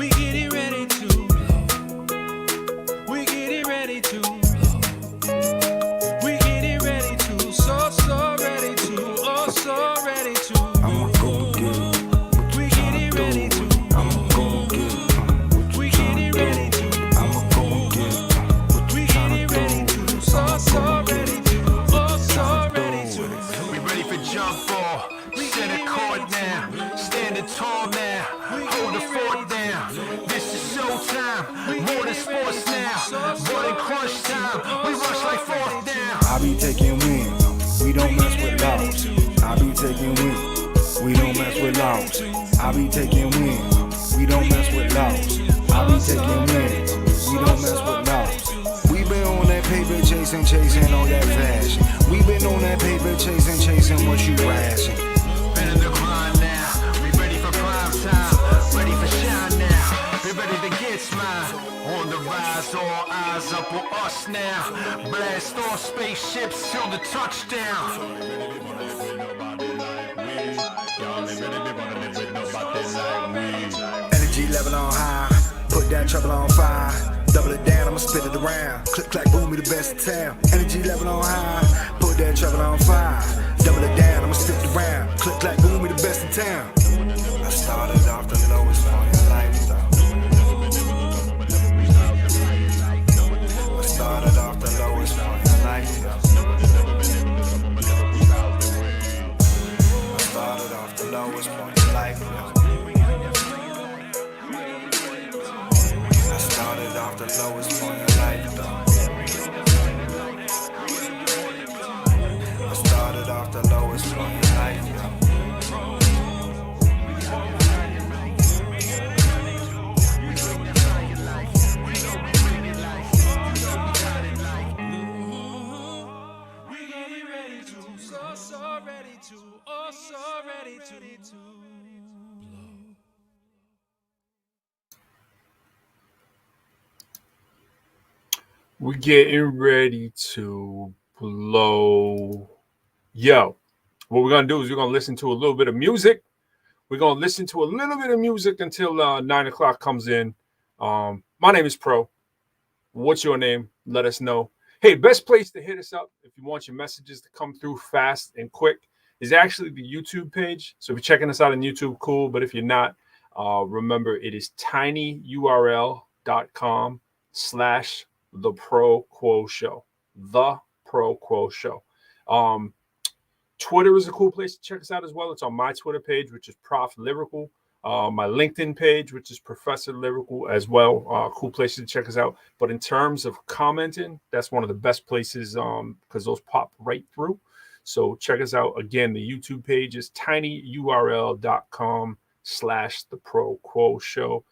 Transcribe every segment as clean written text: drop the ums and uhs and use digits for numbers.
We getting ready to blow. We getting ready to blow. We getting ready to, so ready to, oh so ready to. I'ma go get it. We getting ready to. I'ma go get it. We getting ready to. I'ma go get it. We getting ready to, so ready to, oh so ready to. We ready for jump ball, center court now, standing tall now, hold the fort down. This is showtime, more than sports now, running crunch time, we rush like fourth down. I be taking wins, we don't mess with laws. I be taking wins, we don't mess with laws. I be taking wins, we don't mess with laws. I be taking wins, we don't mess with laws. We been on that paper chasing all that fashion. We been on that paper chasing what you ration. Been in the grind now, we ready for prime time, ready for shine now, be ready to get smile. On the rise, all eyes up on us now, blast off spaceships till the touchdown. Energy level on high, put that trouble on fire. Double it down, I'ma spit it around. Click, clack, boom, we the best in town. Energy level on high, put that trouble on fire. Double it down, I'ma spit it around. Click, clack, boom, we the best in town. I started off the lowest point in life, though. I started off the lowest point in life, though. I started off the lowest point in life, though. I started off the lowest point in life, though. I started off the lowest point in life, though. We getting ready to, so ready to, oh so ready to blow. We're getting ready to blow. Yo, what we're going to do is we're going to listen to a little bit of music. We're going to listen to a little bit of music until 9 o'clock comes in. My name is Pro. What's your name? Let us know. Hey, best place to hit us up if you want your messages to come through fast and quick is actually the YouTube page. So if you're checking us out on YouTube, cool. But if you're not, remember it is tinyurl.com/The ProQuo Show. The ProQuo Show. Twitter is a cool place to check us out as well. It's on my Twitter page, which is Prof Lyrical. My LinkedIn page, which is Professor Lyrical as well. Cool places to check us out. But in terms of commenting, that's one of the best places because those pop right through. So check us out. Again, the YouTube page is tinyurl.com/The ProQuo Show.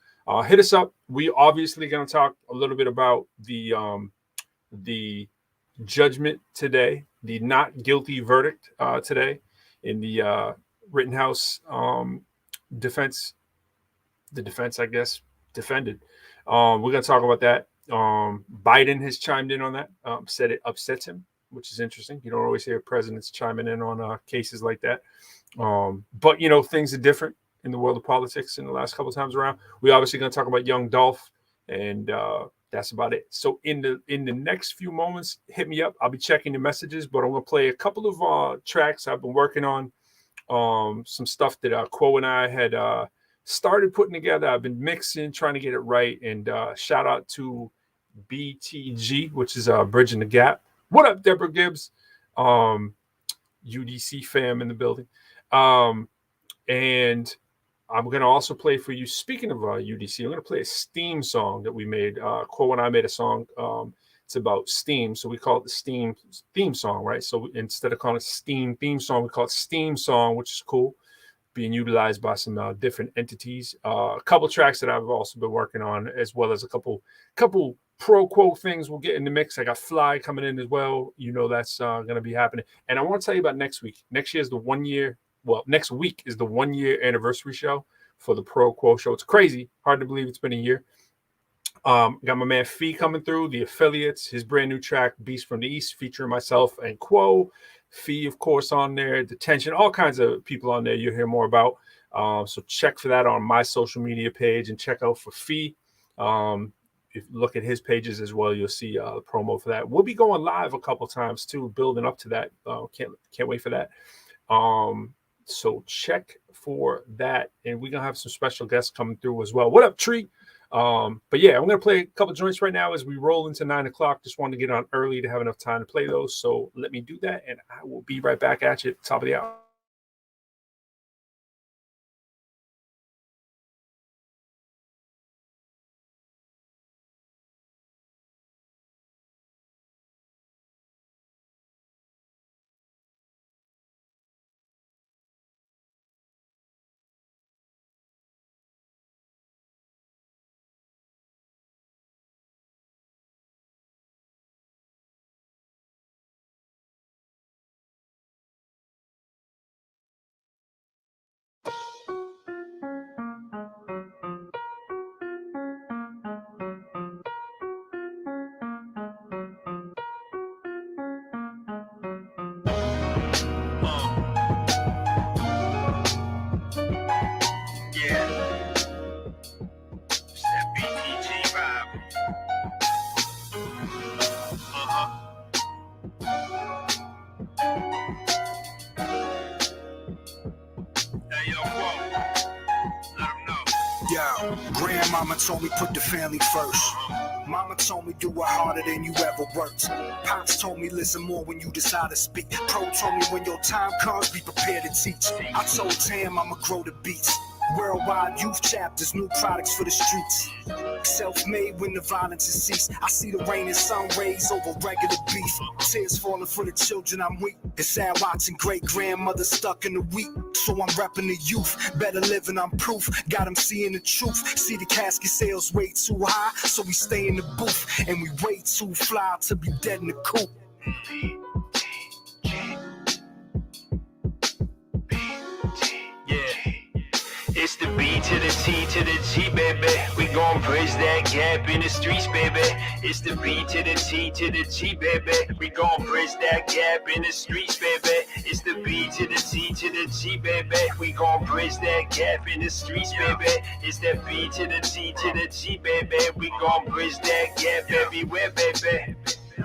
Hit us up. We obviously going to talk a little bit about the judgment today, the not guilty verdict today in the Rittenhouse defense. The defense, I guess, defended. We're going to talk about that. Biden has chimed in on that, said it upsets him, which is interesting. You don't always hear presidents chiming in on cases like that. But, you know, things are different in the world of politics in the last couple of times around. We're obviously going to talk about Young Dolph, and that's about it. So in the next few moments, hit me up. I'll be checking the messages, but I'm going to play a couple of tracks I've been working on, some stuff that Quo and I had started putting together. I've been mixing, trying to get it right, and shout out to BTG, which is Bridging the Gap. What up, Deborah Gibbs? UDC fam in the building. And I'm going to also play for you, speaking of UDC, I'm going to play a Steam song that we made. Quo and I made a song. It's about Steam, so we call it the Steam theme song, right? So instead of calling it Steam theme song, we call it Steam song, which is cool, being utilized by some different entities. A couple tracks that I've also been working on, as well as a couple ProQuo things we'll get in the mix. I got Fly coming in as well. You know that's going to be happening. And I want to tell you about next week. Next year is the 1 year. Well, next week is the 1 year anniversary show for the ProQuo Show. It's crazy. Hard to believe it's been a year. Got my man Fee coming through, the Affiliates, his brand new track, Beast from the East, featuring myself and Quo. Fee, of course, on there, Detention, all kinds of people on there you'll hear more about. So check for that on my social media page and check out for Fee. If you look at his pages as well, you'll see the promo for that. We'll be going live a couple times too, building up to that. Can't wait for that. So check for that, and we're gonna have some special guests coming through as well. What up, Tree? But yeah, I'm gonna play a couple joints right now as we roll into 9 o'clock. Just wanted to get on early to have enough time to play those. So let me do that, and I will be right back at you at the top of the hour. Grandmama told me put the family first. Mama told me do it harder than you ever worked. Pops told me listen more when you decide to speak. Pro told me when your time comes, be prepared to teach. I told Tam I'ma grow the beats. Worldwide youth chapters, new products for the streets. Self-made when the violence has ceased. I see the rain and sun rays over regular beef. Tears falling for the children, I'm weak. It's sad watching great-grandmother stuck in the wheat. So I'm repping the youth, better living, I'm proof. Got them seeing the truth. See the casket sales way too high, so we stay in the booth. And we way too fly to be dead in the coop. It's the B to the T to the G, baby. We gon' bridge that gap in the streets, baby. It's the B to the T to the G, baby. We gon' bridge that gap in the streets, baby. It's the B to the T to the G, baby. We gon' bridge that gap in the streets, baby. It's that B to the T to the G, baby. We gon' bridge that gap everywhere, baby.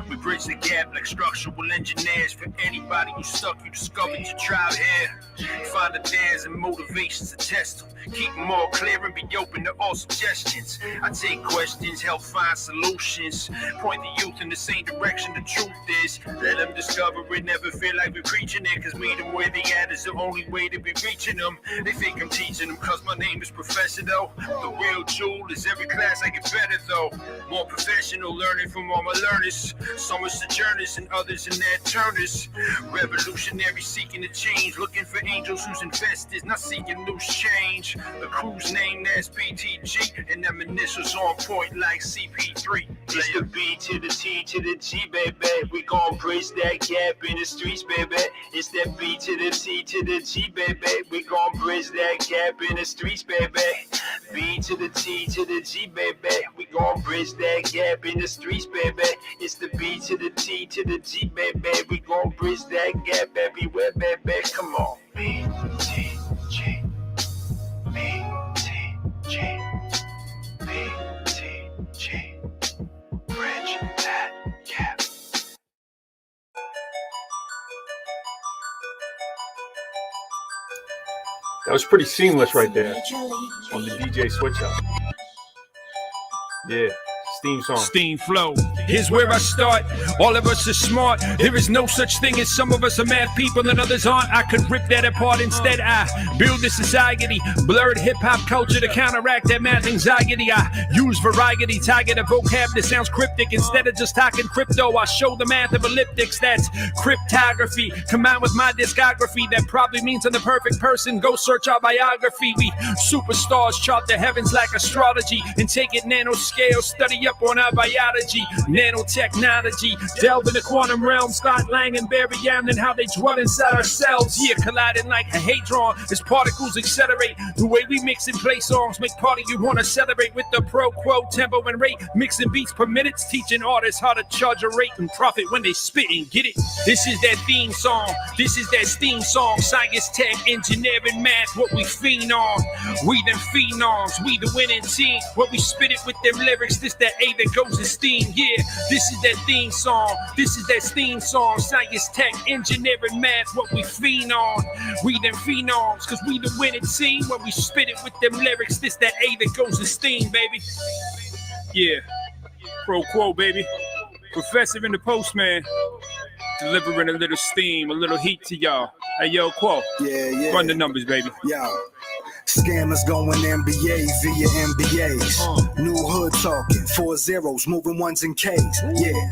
We bridge the gap like structural engineers. For anybody who's stuck, you discovered your tribe here. Find the dares and motivations to test them. Keep them all clear and be open to all suggestions. I take questions, help find solutions. Point the youth in the same direction the truth is. Let them discover it, never feel like we're preaching it. Cause meet them where they at is the only way to be reaching them. They think I'm teaching them cause my name is Professor though. The real jewel is every class I get better though. More professional learning from all my learners. Some are sojourners and others in their turners. Revolutionary seeking to change. Looking for angels whose investors, not seeking loose change. The crew's name that's BTG, and them initials on point like CP3. It's the B to the T to the G, baby. We gon' bridge that gap in the streets, baby. It's that B to the T to the G, baby. We gon' bridge that gap in the streets, baby. B to the T to the G, baby. We gon' bridge that gap in the streets, baby. It's the B to the T to the G, baby. We gon' bridge that gap everywhere, baby. Come on. B, T, G. B, T, G. B, T, G. Bridge that gap. That was pretty seamless right there on the DJ switch up. Yeah. Steam song. Steam flow. Here's where I start. All of us are smart. There is no such thing as some of us are mad people and others aren't. I could rip that apart. Instead, I build a society. Blurred hip-hop culture to counteract that math anxiety. I use variety, target a vocab that sounds cryptic. Instead of just talking crypto, I show the math of elliptics. That's cryptography. Combined with my discography, that probably means I'm the perfect person. Go search our biography. We superstars chart the heavens like astrology and take it nanoscale. Study up on our biology, nanotechnology. Delve in the quantum realm, start Lang and Barry Allen, how they dwell inside ourselves. Yeah, colliding like a hadron as particles accelerate. The way we mix and play songs make part of you want to celebrate with the ProQuo tempo and rate. Mixing beats per minute, teaching artists how to charge a rate and profit when they spit and get it. This is that theme song. This is that steam song. Science, tech, engineering, math, what we fiend on. We them phenoms, we the winning team. What we spit it with them lyrics, this that A that goes in steam. Yeah, this is that theme song. This is that steam song. Science, tech, engineering, math, what we fiend on. We them phenoms, cause we the winning team. When we spit it with them lyrics, this that A that goes in steam, baby. Yeah, ProQuo, baby. Professor and the postman. Delivering a little steam, a little heat to y'all. Hey, yo, Quo. Yeah. Run the numbers, baby. Yo. Scammers going NBA via MBAs. New hood talking, 4 zeros, moving ones and Ks. Yeah.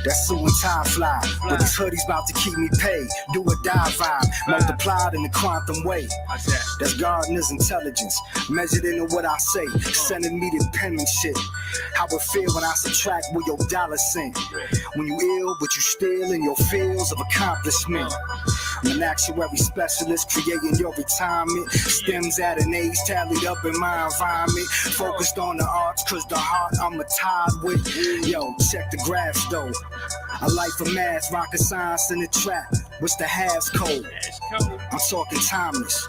That's suit and tie fly. But these hoodies about to keep me paid. Do or die vibe, multiplied in the quantum way. That's Gardner's intelligence, measured into what I say. Sending me the penmanship. How it feel when I subtract what your dollar cent. When you ill, but you still in your fields of accomplishment. I'm an actuary specialist, creating your retirement. Stems at an age tallied up in my environment. Focused on the arts, cause the heart I'm a tied with. Yo, check the graphs though. A life of math, rocket science in the trap. What's the hash code? I'm talking timeless.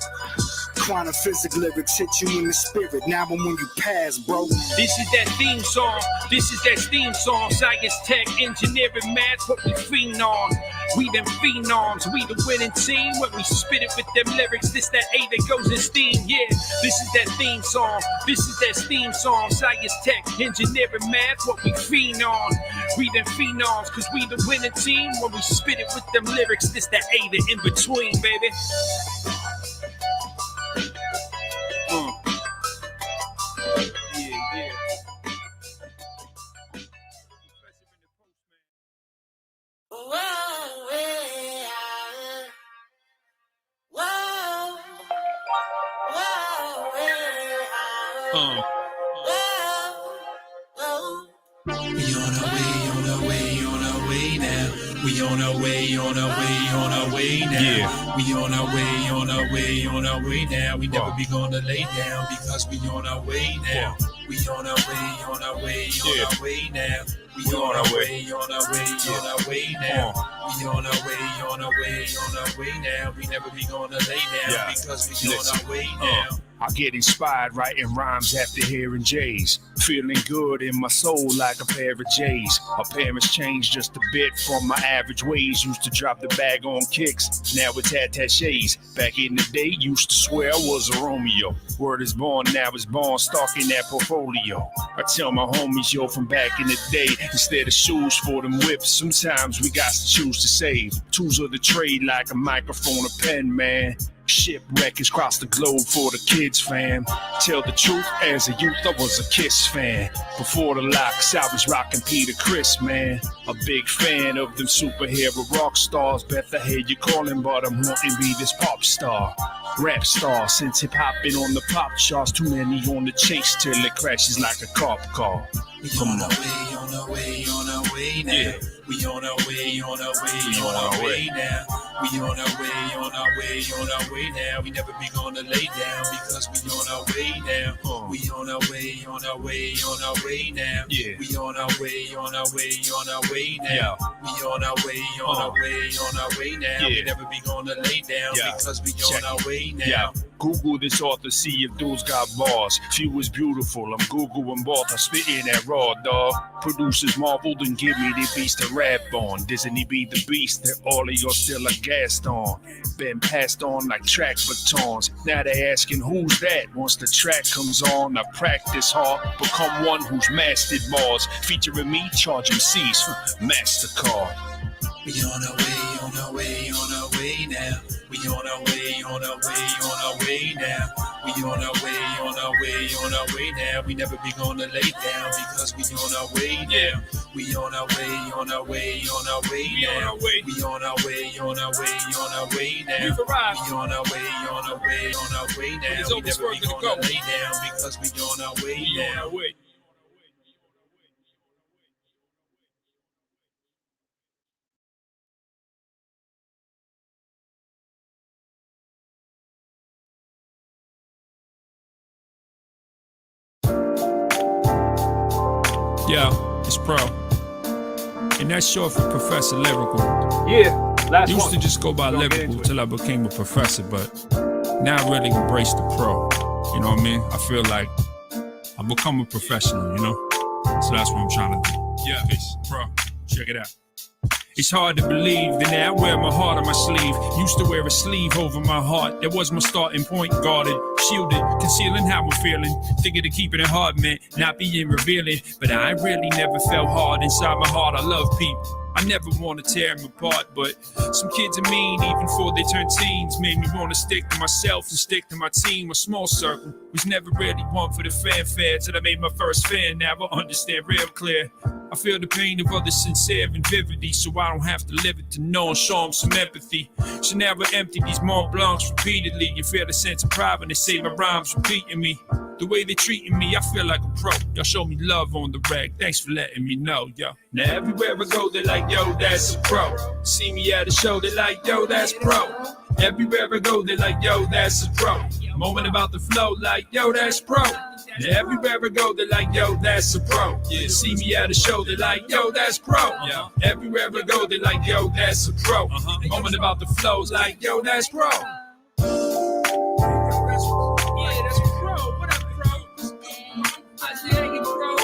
Quantum physics lyrics hit you in the spirit. Now when you pass, bro. This is that theme song. This is that theme song. Science, tech, engineering, math, what we fiend on. We them phenoms, we the winning team. When we spit it with them lyrics, this that A that goes in steam. Yeah, this is that theme song. This is that theme song. Science, tech, engineering, math, what we fiend on. We them phenoms, cause we the winning team. When we spit it with them lyrics, this that A that in between, baby. On our way now. We never be gonna lay down because we on our way now. We on our way now. We on our way now. We on our way now. We never be gonna lay down because we on our way now. I get inspired writing rhymes after hearing J's. Feeling good in my soul like a pair of J's. Our parents changed just a bit from my average ways. Used to drop the bag on kicks, now it's attachés. Back in the day, used to swear I was a Romeo. Word is born, now it's born, stalking that portfolio. I tell my homies, yo, from back in the day, instead of shoes for them whips, sometimes we got to choose to save. Tools of the trade like a microphone, a pen, man. Ship records across the globe for the kids, fam. Tell the truth, as a youth, I was a Kiss fan. Before the locks, I was rocking Peter Criss, man. A big fan of them superhero rock stars. Beth, I hear you calling, but I'm wanting to be this pop star. Rap star, since hip-hop been on the pop charts. Too many on the chase till it crashes like a cop car. We on our way now. Yeah. We on our way now. We on our way now. We never be gonna lay down because we on our way now. We on our way now. Yeah. We on our way now. Yeah. We on our way now. We never be gonna lay down because we on our way now. Yeah. Google this author, see if dudes got bars. Few is beautiful, I'm Googling both. I spit in that raw, dog. Producers marveled and give me the beast to rap on. Disney be the beast that all of y'all still are gassed on. Been passed on like track batons. Now they asking who's that? Once the track comes on, I practice hard. Become one who's mastered bars. Featuring me, charge MCs for MasterCard. We on our way now. We on our way now. We on our way now. We never be gonna lay down because we on our way now. We on our way now. We on our way now. We on our way now. We never be gonna lay down because we on our way now. Yeah, it's Pro. And that's short for Professor Lyrical. Yeah, last Used one. to just go by Don't get Lyrical into it. till I became a professor, but now I really embrace the Pro. You know what I mean? I feel like I've become a professional, you know? So that's what I'm trying to do. Yeah, peace. Pro, check it out. It's hard to believe that now I wear my heart on my sleeve. Used to wear a sleeve over my heart. That was my starting point, guarded, shielded, concealing how I'm feeling. Thinking of keeping it hard meant not being revealing. But I really never felt hard inside my heart. I love people. I never want to tear them apart, but some kids are mean even before they turn teens. Made me want to stick to myself and stick to my team. A small circle was never really one for the fanfare till I made my first fan. Now I understand real clear. I feel the pain of others sincere and vividly, so I don't have to live it to know and show them some empathy. So now I empty these Mont Blancs repeatedly. You feel a sense of pride when they say my rhymes repeating me. The way they treating me, I feel like a pro. Y'all show me love on the rag. Thanks for letting me know, yo. Now everywhere I go, they like, yo, that's a pro. See me at a show, they like, yo, that's pro. Everywhere I go, they like, yo, that's a pro. Moment about the flow, like, yo, that's pro. Now everywhere I go, they like, yo, that's a pro. Yeah, see me at a show, they like, yo, that's pro. Yeah. Everywhere I go, they like, yo, that's a pro. Moment about the flows, like, yo, that's pro. Yeah, that's pro. What up, pro? I say you, pro.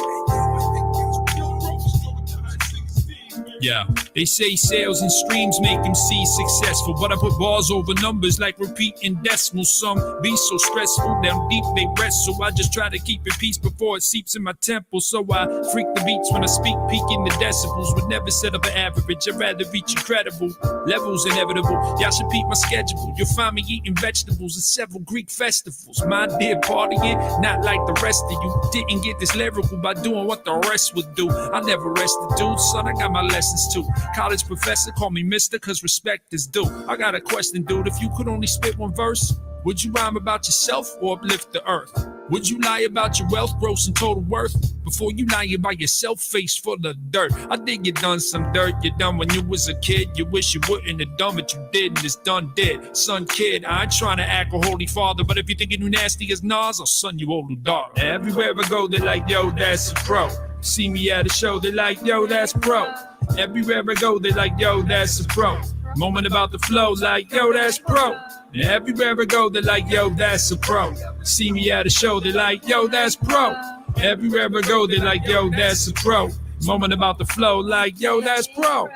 Yeah, they say sales and streams make MCs successful, but I put bars over numbers like repeating decimals. Some be so stressful, down deep they rest, so I just try to keep it peace before it seeps in my temple. So I freak the beats when I speak, peaking the decibels. Would never set up an average, I'd rather reach incredible levels inevitable. Y'all should peep my schedule, you'll find me eating vegetables at several Greek festivals. My dear partying, not like the rest of you. Didn't get this lyrical by doing what the rest would do. I never rested, dude, son, I got my lessons too. College professor, call me mister, cause respect is due. I got a question, dude, if you could only spit one verse, would you rhyme about yourself or uplift the earth? Would you lie about your wealth, gross and total worth? Before you lie about yourself, face full of dirt. I think you done some dirt, you done when you was a kid. You wish you wouldn't have done what you did, and it's done dead. Son, kid, I ain't trying to act a holy father, but if you thinking you nasty as Nas, I'll son you old daughter. Everywhere I go, they like, yo, that's a pro. See me at a show, they like, yo, that's pro. Everywhere I go, they like, yo, that's a pro. Moment about the flow, like, yo, that's pro. And everywhere I go, they like, yo, that's a pro. See me at a show, they like, yo, that's pro. Everywhere I go, they like, yo, that's a pro. Moment about the flow, like, yo, that's pro.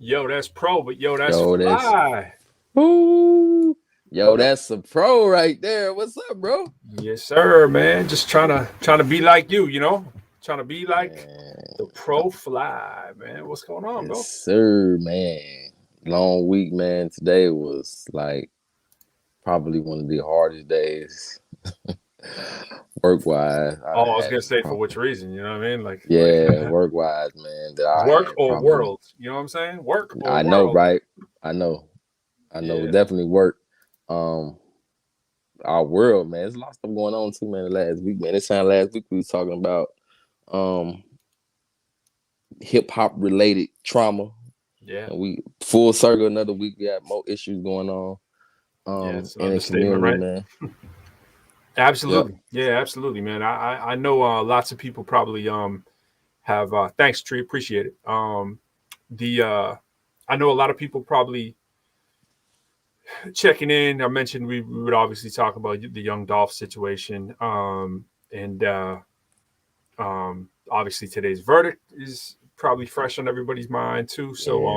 Yo, that's pro, but yo, that's Yo, that's- fly. Ooh. Yo, that's a pro right there. What's up, bro? Yes, sir, man. Just trying to be like you, you know? Trying to be like the pro fly, man. What's going on, bro? Yes, sir, man. Long week, man. Today was like probably one of the hardest days work-wise. Oh, I was gonna say for which reason, you know what I mean? Like, yeah, work-wise, man. That work or world, you know what I'm saying? Work or I know, world. right? I know. Yeah. Definitely work. Our world, man. There's a lot of stuff going on too, man. Last week, man. This time last week we was talking about hip hop related trauma. Yeah. And we full circle another week. We have more issues going on. It's an in the understatement, community, right? man. Absolutely. Yep. Yeah, absolutely, man. I know lots of people probably have thanks, Tree, appreciate it. I know a lot of people probably checking in. I mentioned we would obviously talk about the Young Dolph situation. And obviously today's verdict is probably fresh on everybody's mind too. So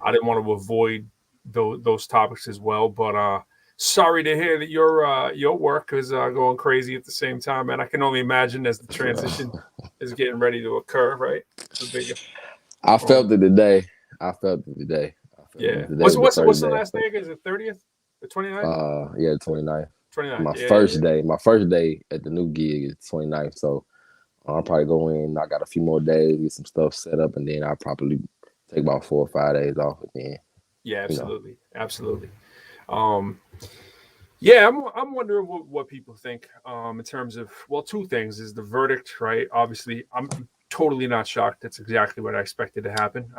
I didn't want to avoid those topics as well. But sorry to hear that your work is going crazy at the same time, and I can only imagine as the transition is getting ready to occur, right? I felt it today. Yeah. What's the last day? Is it 30th? The 29th? Yeah, 29th. 29th. My first day. My first day at the new gig is 29th. So I'll probably go in. I got a few more days, get some stuff set up, and then I'll probably take about 4 or 5 days off again. Yeah, absolutely. Absolutely. Yeah, I'm wondering what people think in terms of, well, two things is the verdict, right? Obviously, I'm totally not shocked. That's exactly what I expected to happen.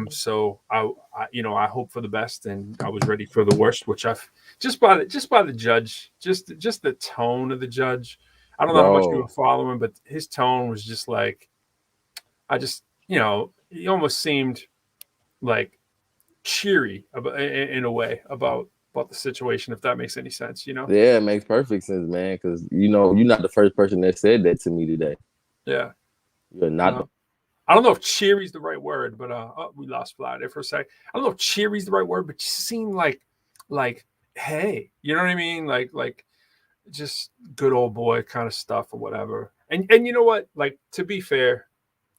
So I hope for the best, and I was ready for the worst, which I've just by the judge, just the tone of the judge. I don't know how much you were Bro. following, but his tone was just like, he almost seemed like cheery in a way about the situation, if that makes any sense, Yeah, it makes perfect sense, man. Because you're not the first person that said that to me today. Yeah. You're not. No. I don't know if cheery is the right word, but we lost Fly there for a sec. I don't know if cheery is the right word, but you seem like, hey, you know what I mean? Like just good old boy kind of stuff or whatever. And you know what? Like, to be fair,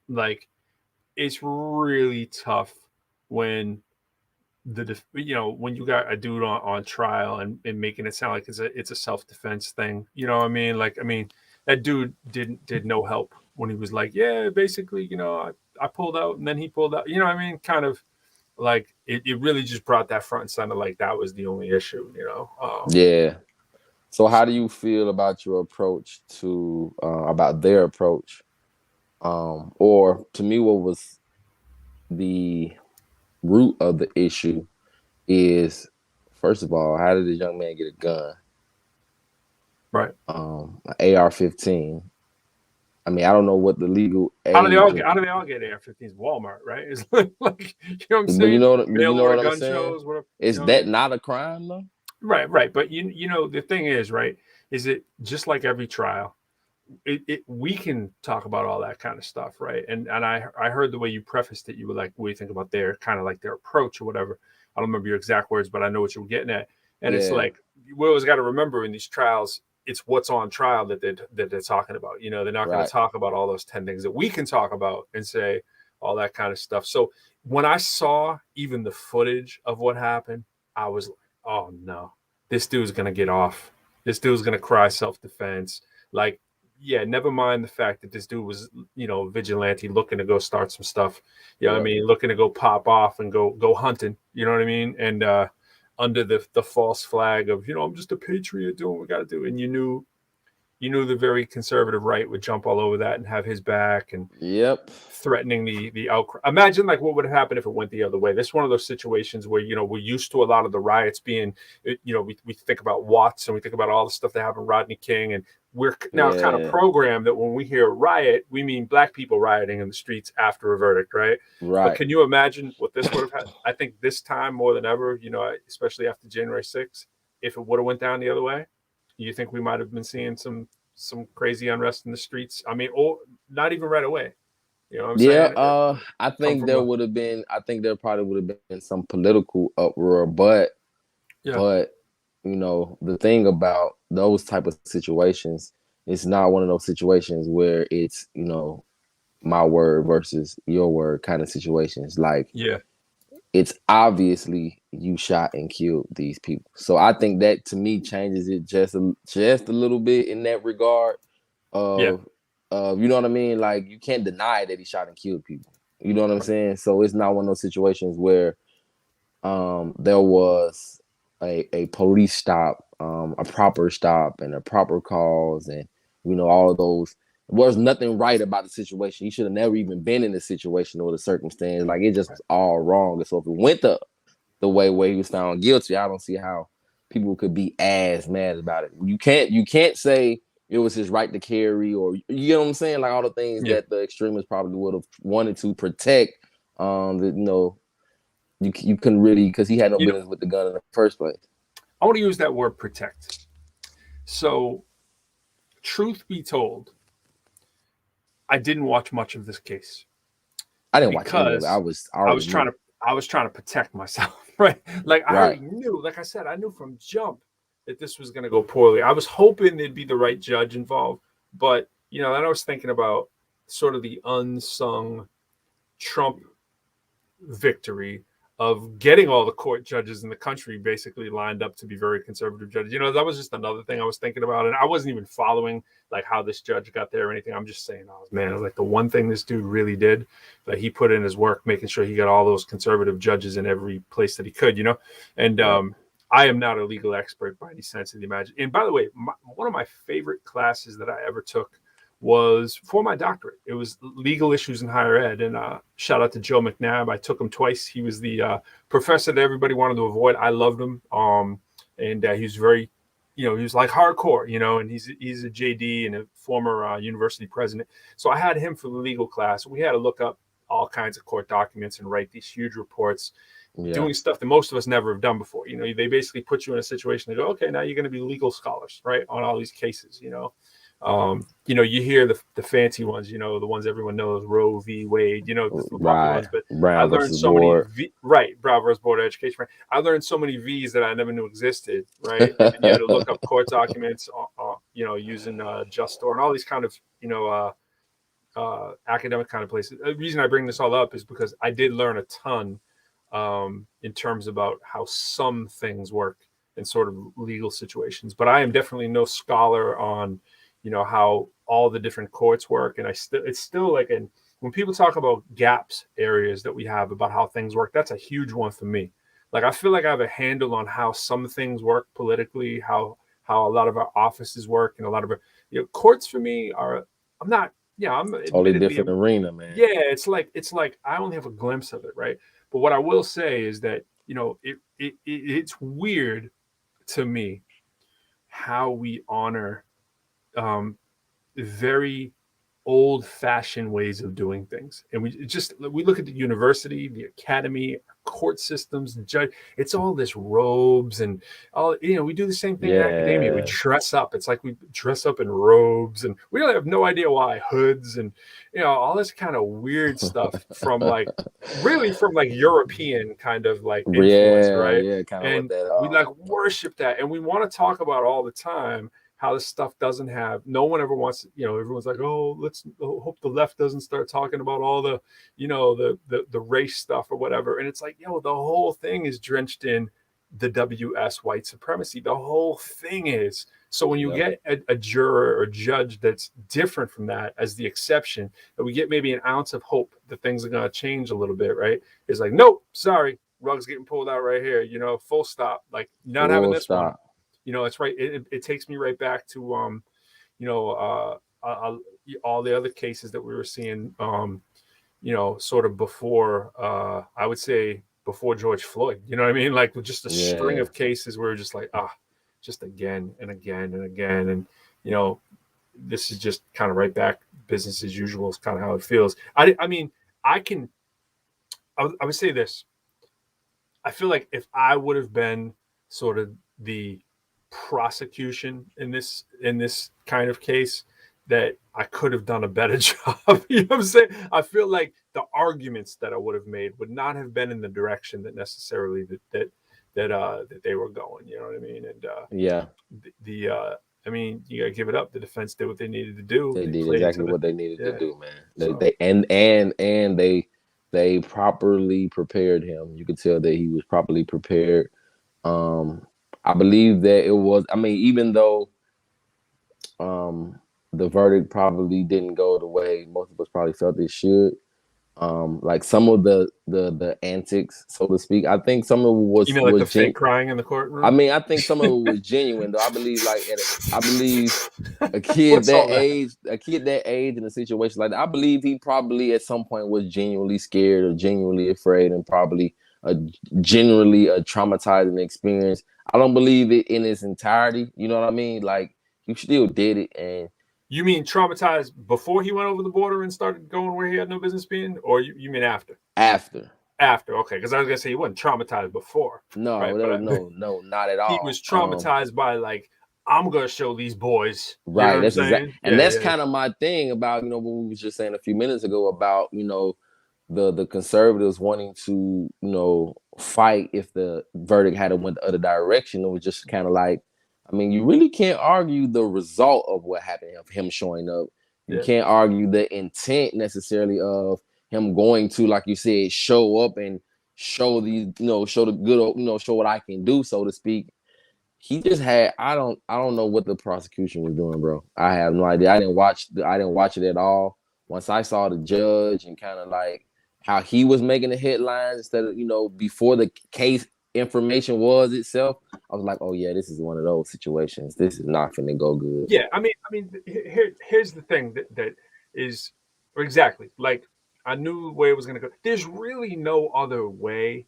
like, it's really tough when when you got a dude on trial and making it sound like it's a self-defense thing. You know what I mean? Like, I mean, that dude did no help when he was like, yeah, basically, I pulled out and then he pulled out. You know what I mean? Kind of like it really just brought that front and center, like that was the only issue, Yeah. So how do you feel about your approach to about their approach? Or to me, what was the root of the issue is, first of all, how did this young man get a gun? Right. An AR-15. I mean, I don't know what the legal age. How do they all get AR-15s? Walmart, right? It's like you know what I'm saying? But you know what I'm gun saying? shows, whatever, Is that not a crime though? Right. But the thing is, right, is it just like every trial? We can talk about all that kind of stuff, right? And I heard the way you prefaced it. You were like, what do you think about their kind of like their approach or whatever? I don't remember your exact words, but I know what you were getting at. And It's like, we always got to remember in these trials, it's what's on trial that they're talking about. They're not going to talk about all those 10 things that we can talk about and say all that kind of stuff. So when I saw even the footage of what happened, I was like, oh no, this dude's going to get off. This dude's going to cry self-defense. Like, yeah, never mind the fact that this dude was, vigilante looking to go start some stuff. You know what I mean? Looking to go pop off and go hunting. You know what I mean? And under the false flag of, I'm just a patriot doing what we got to do. And you knew the very conservative right would jump all over that and have his back and threatening the outcry. Imagine like what would have happened if it went the other way. This is one of those situations where, we're used to a lot of the riots being, we think about Watts and we think about all the stuff that happened, Rodney King, and we're now kind of programmed that when we hear riot, we mean black people rioting in the streets after a verdict, right? But can you imagine what this would have had? I think this time more than ever, especially after January 6th, if it would have went down the other way, you think we might have been seeing some crazy unrest in the streets? I mean, or not even right away. You know what I'm saying? I think there probably would have been some political uproar, but the thing about those type of situations, it's not one of those situations where it's, my word versus your word kind of situations. Like, it's obviously you shot and killed these people. So I think that to me changes it just a little bit in that regard. You know what I mean? Like, you can't deny that he shot and killed people. You know what I'm saying? So it's not one of those situations where there was a police stop, a proper stop and a proper cause, and all of those. There was nothing right about the situation. He should have never even been in the situation or the circumstance. Like, it just was all wrong. And so if it went the way where he was found guilty, I don't see how people could be as mad about it. You can't say it was his right to carry, or you know what I'm saying? Like, all the things that the extremists probably would have wanted to protect. You couldn't really, because he had no business with the gun in the first place. I want to use that word protect. So, truth be told, I didn't watch much of this case. I didn't watch any of it. I was trying to protect myself, right? Like, I already knew, like I said, I knew from jump that this was going to go poorly. I was hoping there'd be the right judge involved, but then I was thinking about sort of the unsung Trump victory of getting all the court judges in the country basically lined up to be very conservative judges. That was just another thing I was thinking about. And I wasn't even following like how this judge got there or anything. I'm just saying, it was like the one thing this dude really did, that he put in his work, making sure he got all those conservative judges in every place that he could, And I am not a legal expert by any sense of the imagination. And by the way, one of my favorite classes that I ever took was for my doctorate. It was legal issues in higher ed. And shout out to Joe McNabb. I took him twice. He was the professor that everybody wanted to avoid. I loved him. And he was very, he was like hardcore, and he's a JD and a former university president. So I had him for the legal class. We had to look up all kinds of court documents and write these huge reports, doing stuff that most of us never have done before. They basically put you in a situation to go, okay, now you're going to be legal scholars, right, on all these cases. You hear the fancy ones, the ones everyone knows, Roe v. Wade, the popular ones. But Brown I learned so board. many Brown versus Board of Education. Right? I learned so many V's that I never knew existed. Right, and you had to look up court documents, using JustStore and all these kind of academic kind of places. The reason I bring this all up is because I did learn a ton in terms about how some things work in sort of legal situations. But I am definitely no scholar on how all the different courts work. And it's still like, when people talk about gaps areas that we have about how things work, that's a huge one for me. Like, I feel like I have a handle on how some things work politically, how a lot of our offices work, and a lot of courts for me are, I'm totally different arena, man. Yeah. It's like, I only have a glimpse of it. Right. But what I will say is that, it's weird to me how we honor very old-fashioned ways of doing things, and we look at the university, the academy, court systems, the judge. It's all this robes and all. We do the same thing in academia. We dress up. It's like we dress up in robes, and we really have no idea why. Hoods and all this kind of weird stuff from European kind of like influence, right? Yeah, kind of. And we worship that, and we want to talk about all the time how this stuff doesn't have, no one ever wants, everyone's like, oh, let's hope the left doesn't start talking about all the, the race stuff or whatever. And it's like, the whole thing is drenched in the WS white supremacy. The whole thing is. So when you get a juror or judge that's different from that as the exception, that we get maybe an ounce of hope that things are going to change a little bit, right? It's like, nope, sorry, rug's getting pulled out right here, full stop. Like, not having this one. It's right. It takes me right back to, all the other cases that we were seeing, sort of before, I would say before George Floyd, you know what I mean? Like, with just a string of cases where we're just like, just again and again and again. And, this is just kind of right back business as usual is kind of how it feels. I would say this. I feel like if I would have been sort of the prosecution in this kind of case, that I could have done a better job. You know what I'm saying? I feel like the arguments that I would have made would not have been in the direction that necessarily that they were going. You know what I mean? And you gotta give it up. The defense did what they needed to do. They did exactly what they needed to do, man. They properly prepared him. You could tell that he was properly prepared. I believe that it was, even though the verdict probably didn't go the way most of us probably felt it should, like some of the antics, so to speak, I think some of it was, the fake crying in the courtroom. I think some of it was genuine, though. I believe a kid that age in a situation like that, I believe he probably at some point was genuinely scared or genuinely afraid, and probably generally a traumatizing experience. I don't believe it in its entirety. You know what I mean? Like, you still did it. And you mean traumatized before he went over the border and started going where he had no business being, or you mean after? After, okay. Because I was gonna say he wasn't traumatized before. No, right? No, not at all. He was traumatized by, like, I'm gonna show these boys. Right. That's exactly. And that's kind of my thing about, what we was just saying a few minutes ago about, the conservatives wanting to, fight if the verdict had went the other direction. It was just kind of like, you really can't argue the result of what happened, of him showing up. You can't argue the intent necessarily of him going to, like you said, show up and show the good, show what I can do, so to speak. He just had, I don't know what the prosecution was doing, bro. I have no idea. I didn't watch it at all. Once I saw the judge and kind of like how he was making the headlines instead of, before the case information was itself, I was like, oh yeah, this is one of those situations. This is not finna go good. Yeah, I mean, here's the thing that is exactly like I knew the way it was gonna go. There's really no other way,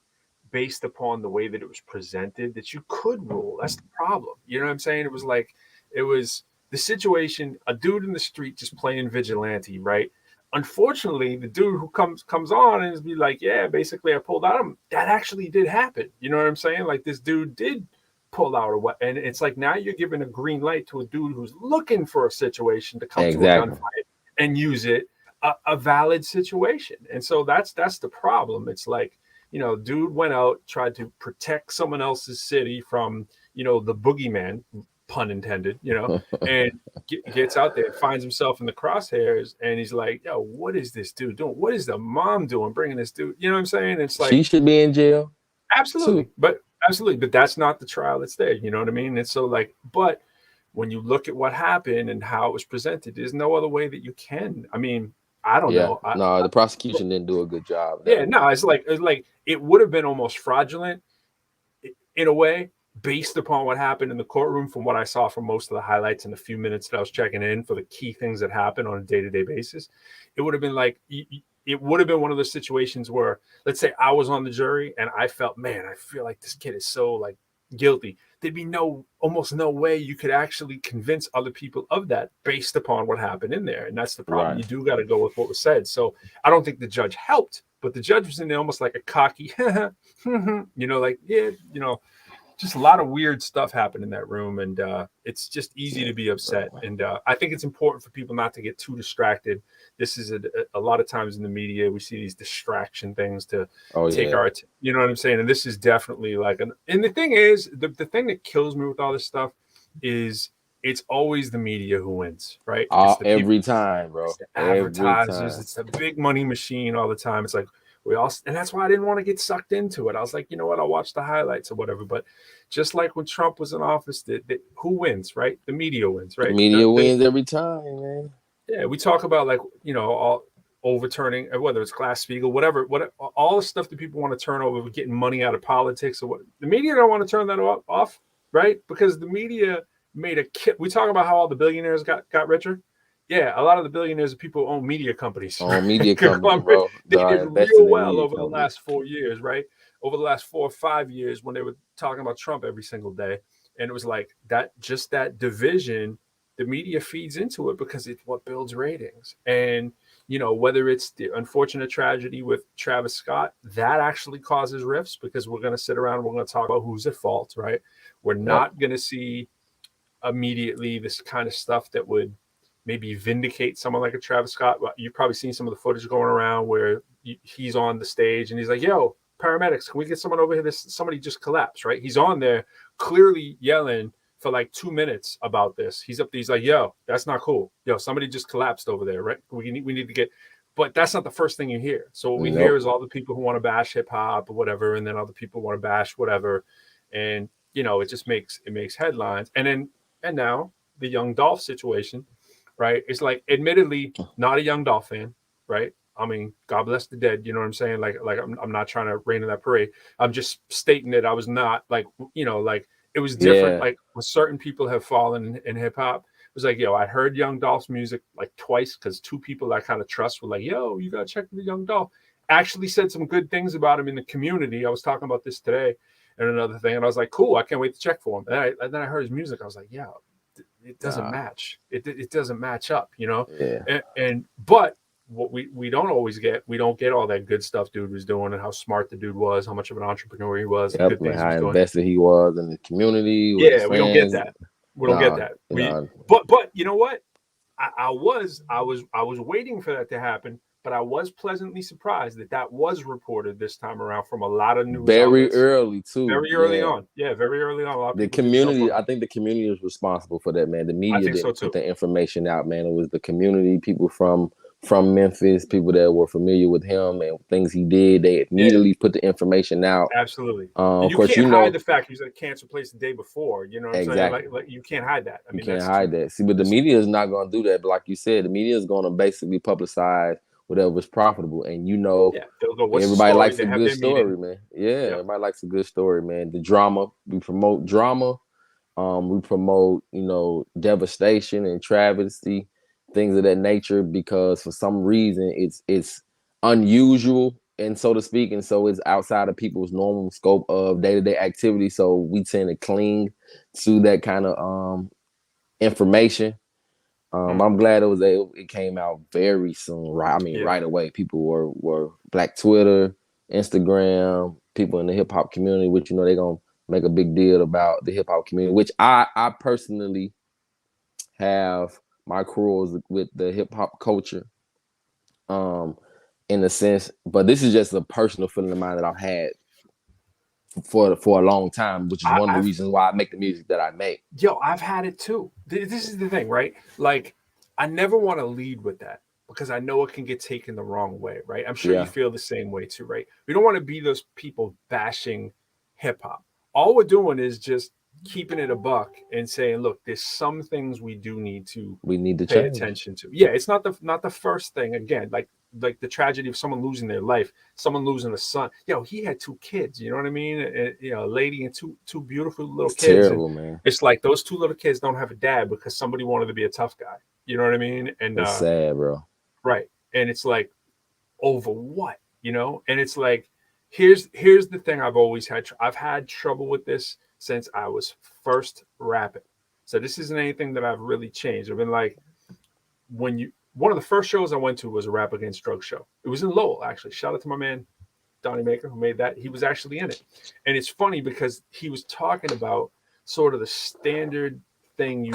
based upon the way that it was presented, that you could rule. That's the problem. You know what I'm saying? It was the situation, a dude in the street just playing vigilante, right? Unfortunately, the dude who comes on and is be like, yeah, basically I pulled out him. That actually did happen. You know what I'm saying? Like this dude did pull out a weapon, and it's like now you're giving a green light to a dude who's looking for a situation to come to a gunfight and use it, a valid situation. And so that's the problem. It's like, you know, dude went out, tried to protect someone else's city from, you know, the boogeyman, pun intended, you know, and gets out there, finds himself in the crosshairs, and he's like, yo, what is this dude doing? What is the mom doing bringing this dude? You know what I'm saying? It's like, she should be in jail. Absolutely. Too. But that's not the trial that's there. You know what I mean? And so like, but when you look at what happened and how it was presented, there's no other way that you can. I mean, I don't know. No, the prosecution didn't do a good job. Yeah, no, it's like it would have been almost fraudulent in a way, based upon what happened in the courtroom, from what I saw from most of the highlights in the few minutes that I was checking in for the key things that happen on a day-to-day basis. It would have been like, it would have been one of those situations where, let's say I was on the jury and I felt, man, I feel like this kid is so like guilty. There'd be almost no way you could actually convince other people of that based upon what happened in there. And that's the problem. Right. You do got to go with what was said. So I don't think the judge helped, but the judge was in there almost like a cocky, you know, like, yeah, you know, just a lot of weird stuff happened in that room. And it's just easy to be upset. And I think it's important for people not to get too distracted. This is a lot of times in the media, we see these distraction things to take our, you know what I'm saying? And this is definitely like, and the thing is, the thing that kills me with all this stuff is it's always the media who wins, right? Every time, bro. It's the advertisers, it's the big money machine all the time. It's like, and that's why I didn't want to get sucked into it. I was like, you know what? I'll watch the highlights or whatever. But just like when Trump was in office, who wins, right? The media wins, right? The media wins every time, man. Yeah, we talk about like, you know, all overturning, whether it's Glass-Steagall, whatever, all the stuff that people want to turn over, getting money out of politics or what. The media don't want to turn that off, right? Because the media made we talk about how all the billionaires got richer. Yeah, a lot of the billionaires are people who own media companies. Media companies, bro. They did real well over the last 4 years, right? Over the last 4 or 5 years when they were talking about Trump every single day. And it was like that division, the media feeds into it because it's what builds ratings. And, you know, whether it's the unfortunate tragedy with Travis Scott, that actually causes rifts because we're going to sit around and we're going to talk about who's at fault, right? We're not going to see immediately this kind of stuff that would maybe vindicate someone like a Travis Scott. You've probably seen some of the footage going around where he's on the stage and he's like, yo, paramedics, can we get someone over here? Somebody just collapsed, right? He's on there clearly yelling for like 2 minutes about this. He's up there, he's like, yo, that's not cool. Yo, somebody just collapsed over there, right? We need to get, but that's not the first thing you hear. So what we hear is all the people who want to bash hip hop or whatever, and then other people want to bash whatever. And, you know, it makes headlines. And now the Young Dolph situation, right? It's like, admittedly, not a Young Dolph fan, right? I mean, God bless the dead. You know what I'm saying? Like I'm not trying to rain in that parade. I'm just stating that I was not like, you know, like it was different. Like when certain people have fallen in hip hop, it was like, yo, I heard Young Dolph's music like twice because 2 people I kind of trust were like, yo, you got to check the Young Dolph. Actually said some good things about him in the community. I was talking about this today and another thing. And I was like, cool, I can't wait to check for him. And then I heard his music. I was like, yeah, it doesn't match. It doesn't match up, you know? Yeah. But what we don't always get, we don't get all that good stuff dude was doing and how smart the dude was, how much of an entrepreneur he was, and good things how invested he was in the community. Yeah, we don't get that. We don't get that. But you know what? I was waiting for that to happen, but I was pleasantly surprised that was reported this time around from a lot of news very outlets. Early too. Very early on. Yeah, very early on. The community, I think the community is responsible for that, man. The media didn't put the information out, man. It was the community, people from Memphis, people that were familiar with him and things he did. They immediately put the information out. Absolutely. Of you course, can't hide the fact he was at a cancer place the day before. You know what I'm saying? Like you can't hide that. I mean, you can't hide that. See, but the media is not going to do that. But like you said, the media is going to basically publicize whatever is profitable. And you know, they'll go, what's everybody the story? likes They a have good their story, meeting. man. Yeah, everybody likes a good story, man. The drama, we promote drama. We promote, you know, devastation and travesty, things of that nature, because for some reason it's unusual, and so to speak, and so it's outside of people's normal scope of day-to-day activity. So we tend to cling to that kind of information. I'm glad it came out very soon. Right, I mean, right away. People were Black Twitter, Instagram, people in the hip hop community, which, you know, they're gonna make a big deal about the hip hop community, which I personally have my quarrels with the hip hop culture, in a sense. But this is just a personal feeling of mine that I've had for a long time, which is one of the reasons why I make the music that I make. Yo, I've had it too. This is the thing, right? Like, I never want to lead with that because I know it can get taken the wrong way, right? I'm sure you feel the same way too, right? We don't want to be those people bashing hip hop. All we're doing is just keeping it a buck and saying, look, there's some things we do need to pay change attention to. Yeah, it's not the first thing. Again, like the tragedy of someone losing their life, someone losing a son. Yo, he had 2 kids. You know what I mean? You know, a lady and two beautiful little kids. Terrible, and man. It's like those 2 little kids don't have a dad because somebody wanted to be a tough guy. You know what I mean? And it's sad, bro. Right. And it's like, over what? You know? And it's like, here's the thing I've always had. I've had trouble with this since I was first rapping. So this isn't anything that I've really changed. I've been like, one of the first shows I went to was a Rap Against Drugs show. It was in Lowell, actually. Shout out to my man, Donnie Maker, who made that. He was actually in it. And it's funny because he was talking about sort of the standard thing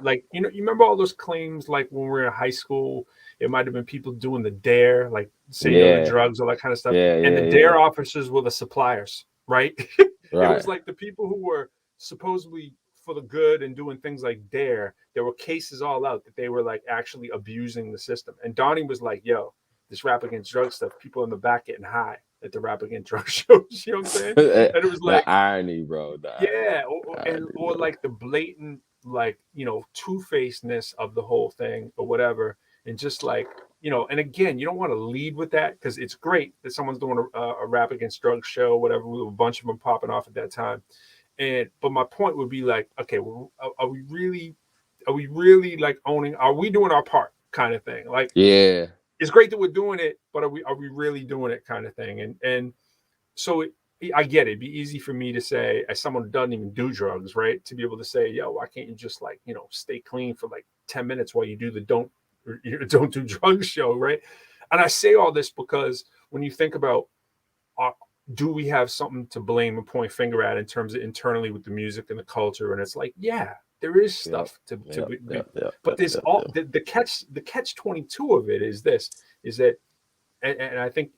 like, you know, you remember all those claims, like when we were in high school, it might have been people doing the dare, like say no to drugs, all that kind of stuff. And the dare officers were the suppliers, right? It was like the people who were supposedly for the good and doing things like dare. There were cases all out that they were like actually abusing the system. And Donnie was like, yo, this Rap Against Drugs stuff, people in the back getting high at the Rap Against Drugs shows. You know what I'm saying? And it was like the irony, bro. Or like the blatant, like, you know, two-facedness of the whole thing or whatever. And just like, you know, and again, you don't want to lead with that because it's great that someone's doing a Rap Against Drugs show, whatever, with a bunch of them popping off at that time. But my point would be like, okay, well, are we really like owning? Are we doing our part, kind of thing? Like, it's great that we're doing it, but are we really doing it, kind of thing? And so I get it. It'd be easy for me to say, as someone who doesn't even do drugs, right, to be able to say, yo, why can't you just, like, you know, stay clean for like 10 minutes while you do the don't do drugs show, right? And I say all this because when you think about, do we have something to blame and point finger at in terms of internally with the music and the culture? And it's like, yeah, there is stuff but there's the catch 22 of it is that, and I think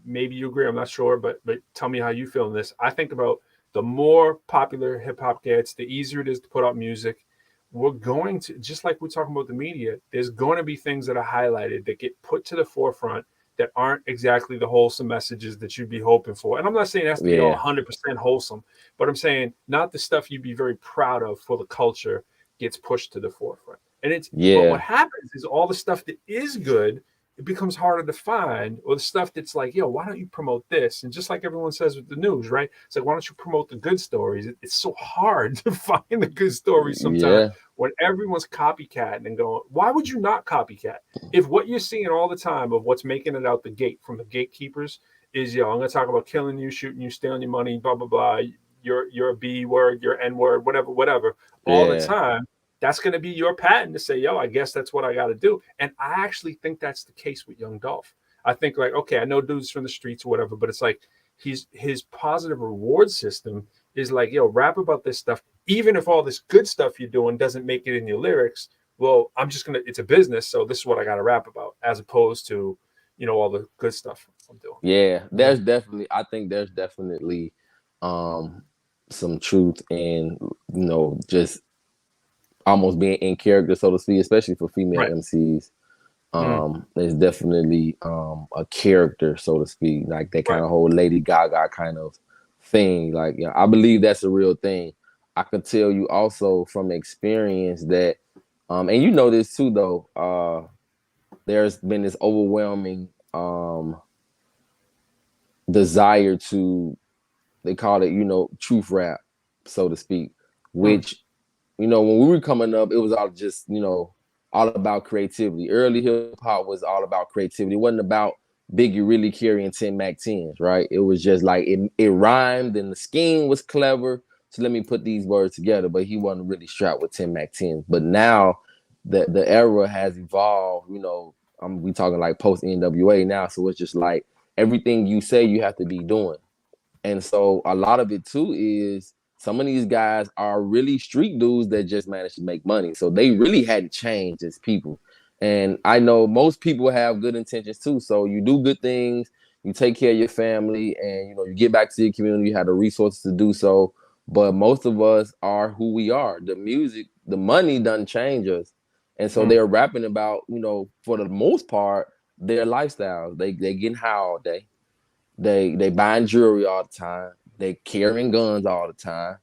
maybe you agree, I'm not sure, but tell me how you feel in this. I think about the more popular hip hop gets, the easier it is to put out music. We're going to, just like we're talking about the media, there's going to be things that are highlighted that get put to the forefront that aren't exactly the wholesome messages that you'd be hoping for. And I'm not saying it has to be all 100% wholesome, but I'm saying not the stuff you'd be very proud of for the culture gets pushed to the forefront. And but what happens is all the stuff that is good, it becomes harder to find, or the stuff that's like, yo, why don't you promote this? And just like everyone says with the news, right? It's like, why don't you promote the good stories? It's so hard to find the good stories sometimes when everyone's copycatting and going, why would you not copycat? If what you're seeing all the time of what's making it out the gate from the gatekeepers is, yo, I'm going to talk about killing you, shooting you, stealing your money, blah, blah, blah. You're a B word, you're N word, whatever, all the time. That's going to be your patent to say, yo, I guess that's what I got to do. And I actually think that's the case with Young Dolph. I think, like, okay, I know dudes from the streets or whatever, but it's like his positive reward system is like, yo, rap about this stuff. Even if all this good stuff you're doing doesn't make it in your lyrics, well, I'm just going to, it's a business. So this is what I got to rap about, as opposed to, you know, all the good stuff I'm doing. Yeah, there's definitely, I think there's definitely some truth in, you know, just almost being in character, so to speak, especially for female MCs. There's definitely a character, so to speak, like that kind of whole Lady Gaga kind of thing. Like, you know, I believe that's a real thing. I could tell you also from experience that, and you know this too, though, there's been this overwhelming desire to, they call it, truth rap, so to speak, which, when we were coming up, it was all just, all about creativity. Early hip hop was all about creativity. It wasn't about Biggie really carrying 10 Mac 10s, right? It was just like it rhymed and the scheme was clever. So let me put these words together, but he wasn't really strapped with 10 Mac 10s. But now the era has evolved, we talking like post NWA now. So it's just like everything you say you have to be doing. And so a lot of it too is some of these guys are really street dudes that just managed to make money. So they really hadn't changed as people. And I know most people have good intentions too. So you do good things, you take care of your family, and you get back to your community, you have the resources to do so. But most of us are who we are. The music, the money doesn't change us. And so they're rapping about, for the most part, their lifestyles. They getting high all day. They buying jewelry all the time. They carrying guns all the time,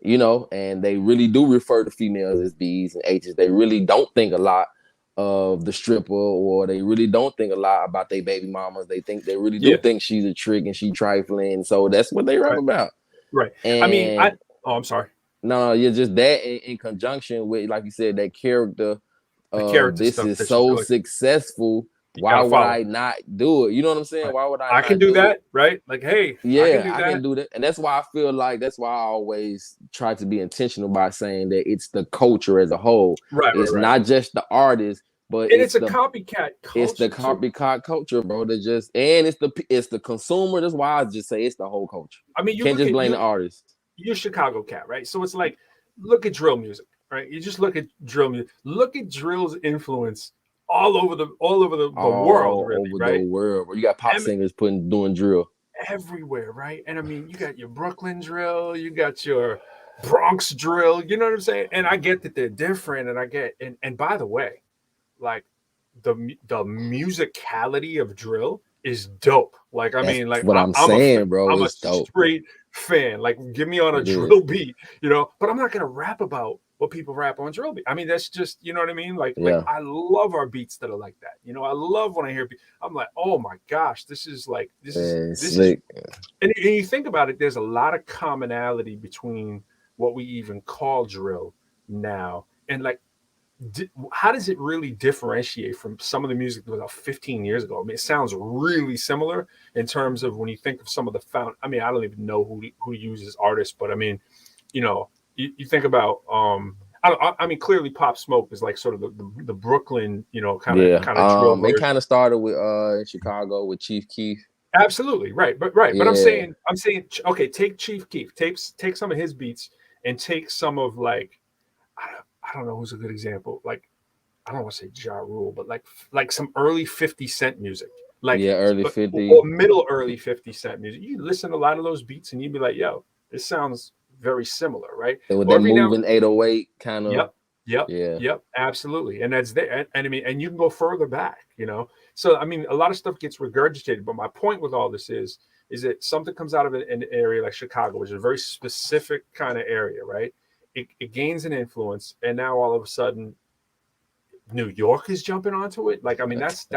and they really do refer to females as B's and H's. They really don't think a lot of the stripper, or they really don't think a lot about their baby mamas. They really do think she's a trick and she trifling. So that's what they rap about. Right. And I'm sorry. No, you're just that in conjunction with, like you said, that character. This is so successful. Why would I not do it? You know what I'm saying? Right. Why would I can do that, right? Like, hey, yeah, I can do that. And that's why I feel like that's why I always try to be intentional by saying that it's the culture as a whole. Right. It's not just the artist, but it's a copycat culture. It's the copycat culture, bro. It's the consumer. That's why I just say it's the whole culture. I mean, you can't just blame the artist. You're a Chicago cat, right? So it's like, look at drill music, right? You just look at drill music. Look at drill's influence all over the world, really, right? The world, where you got pop singers doing drill everywhere, right? And I mean, you got your Brooklyn drill, you got your Bronx drill. You know what I'm saying? And I get that they're different, and by the way, like the musicality of drill is dope. Like, I mean, like what I'm saying, bro. I'm it's a dope. Straight fan. Like, give me on a drill beat, but I'm not gonna rap about what people rap on drill beat. I mean, that's just, you know what I mean? Like I love our beats that are like that. I love when I hear I'm like, oh my gosh, this is sick. And you think about it, there's a lot of commonality between what we even call drill now, and like, how does it really differentiate from some of the music that was out 15 years ago? I mean, it sounds really similar in terms of when you think of some of the I mean, I don't even know who uses artists, but I mean, you think about I mean, clearly Pop Smoke is like sort of the Brooklyn, kind of drill version. It kind of started with in Chicago with Chief Keef. Absolutely, right. But I'm saying, okay, take Chief Keef, take some of his beats and take some of, like, I don't know who's a good example. Like, I don't want to say Ja Rule, but like some early 50 Cent music. Like, early 50 or middle early 50 Cent music. You listen to a lot of those beats and you'd be like, yo, this sounds very similar, right? With that moving 808 kind of. Yep, absolutely. And that's there. And I mean, and you can go further back, So I mean, a lot of stuff gets regurgitated. But my point with all this is that something comes out of an area like Chicago, which is a very specific kind of area, right? It gains an influence, and now all of a sudden New York is jumping onto it. Like, I mean, that's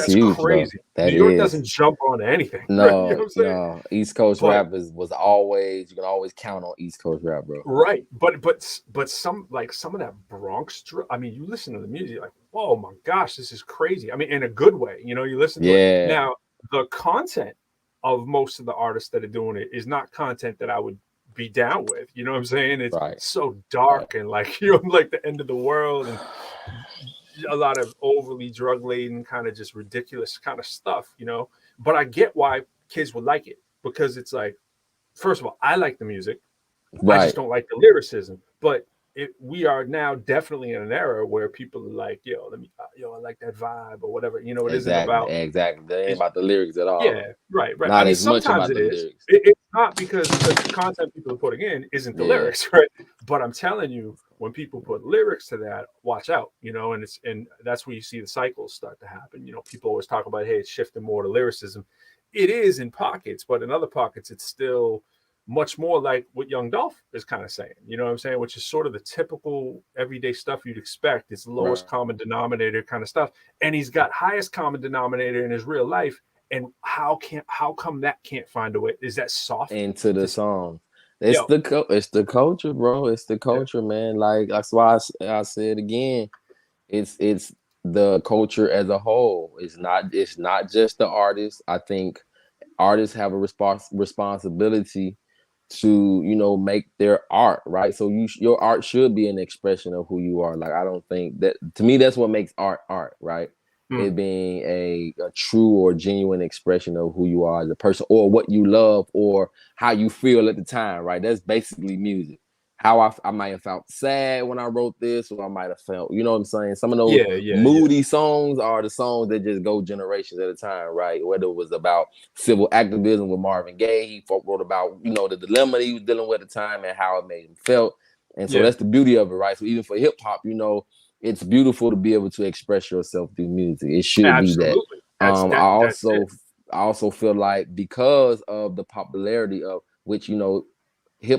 huge, crazy. New York doesn't jump on anything. No, you know no. East Coast rap was always, you can always count on East Coast rap, bro. Right, but some of that Bronx drill. I mean, you listen to the music, like, oh my gosh, this is crazy. I mean, in a good way. You listen to it. Now, the content of most of the artists that are doing it is not content that I would be down with. You know what I'm saying? It's so dark and like, like the end of the world, and a lot of overly drug laden, kind of just ridiculous kind of stuff, but I get why kids would like it, because it's like, first of all, I like the music. I just don't like the lyricism. But we are now definitely in an era where people are like, I like that vibe or whatever. It isn't about They ain't about the lyrics at all. Yeah, right. Not I mean, as much sometimes about it the is. lyrics. It's not because the content people are putting in isn't the lyrics, right? But I'm telling you, when people put lyrics to that, watch out, and that's where you see the cycles start to happen. People always talk about, hey, it's shifting more to lyricism. It is in pockets, but in other pockets, it's still much more like what Young Dolph is kind of saying, you know what I'm saying? Which is sort of the typical everyday stuff you'd expect. It's lowest common denominator kind of stuff. And he's got highest common denominator in his real life. And how come that can't find a way? Is that soft into the song? It's it's the culture, bro. It's the culture, man. Like that's why I said again, it's the culture as a whole. It's not just the artists. I think artists have a responsibility to, you know, make their art, right? So your art should be an expression of who you are. Like, I don't think that, to me, that's what makes art, right? It being a true or genuine expression of who you are as a person, or what you love, or how you feel at the time, right? That's basically music. How I might have felt sad when I wrote this, or I might have felt, you know what I'm saying? Some of those moody songs are the songs that just go generations at a time, right? Whether it was about civil activism with Marvin Gaye, he wrote about, you know, the dilemma he was dealing with at the time and how it made him felt. And so that's the beauty of it, right? So even for hip hop, you know, it's beautiful to be able to express yourself through music. It should be that. I also feel like because of the popularity of which, you know, the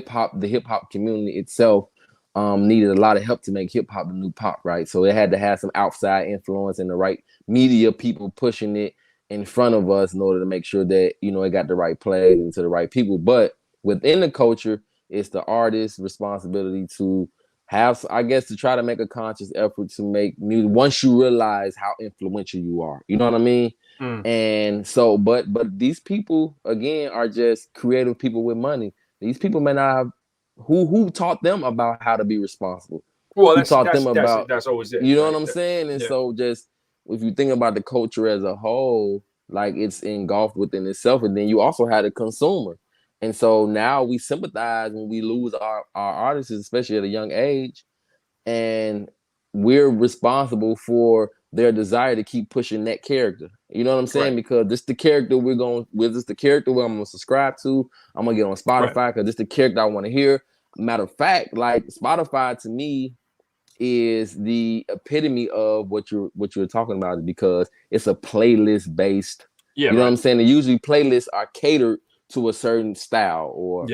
hip hop community itself needed a lot of help to make hip hop the new pop, right? So it had to have some outside influence and the right media people pushing it in front of us in order to make sure that, you know, it got the right play into the right people. But within the culture, it's the artist's responsibility to have, I guess, to try to make a conscious effort to make music once you realize how influential you are. You know what I mean? And so, but these people, again, are just creative people with money. These people may not have who taught them about how to be responsible. Well, that's always it. You know what I'm saying? And so just if you think about the culture as a whole, like it's engulfed within itself, and then you also had a consumer. And so now we sympathize when we lose our artists, especially at a young age, and we're responsible for their desire to keep pushing that character. You know what I'm saying? Because this the character I'm gonna subscribe to. I'm gonna get on Spotify because this the character I want to hear. Matter of fact, like Spotify to me is the epitome of what you're talking about, because it's a playlist based. You know what I'm saying? And usually playlists are catered to a certain style or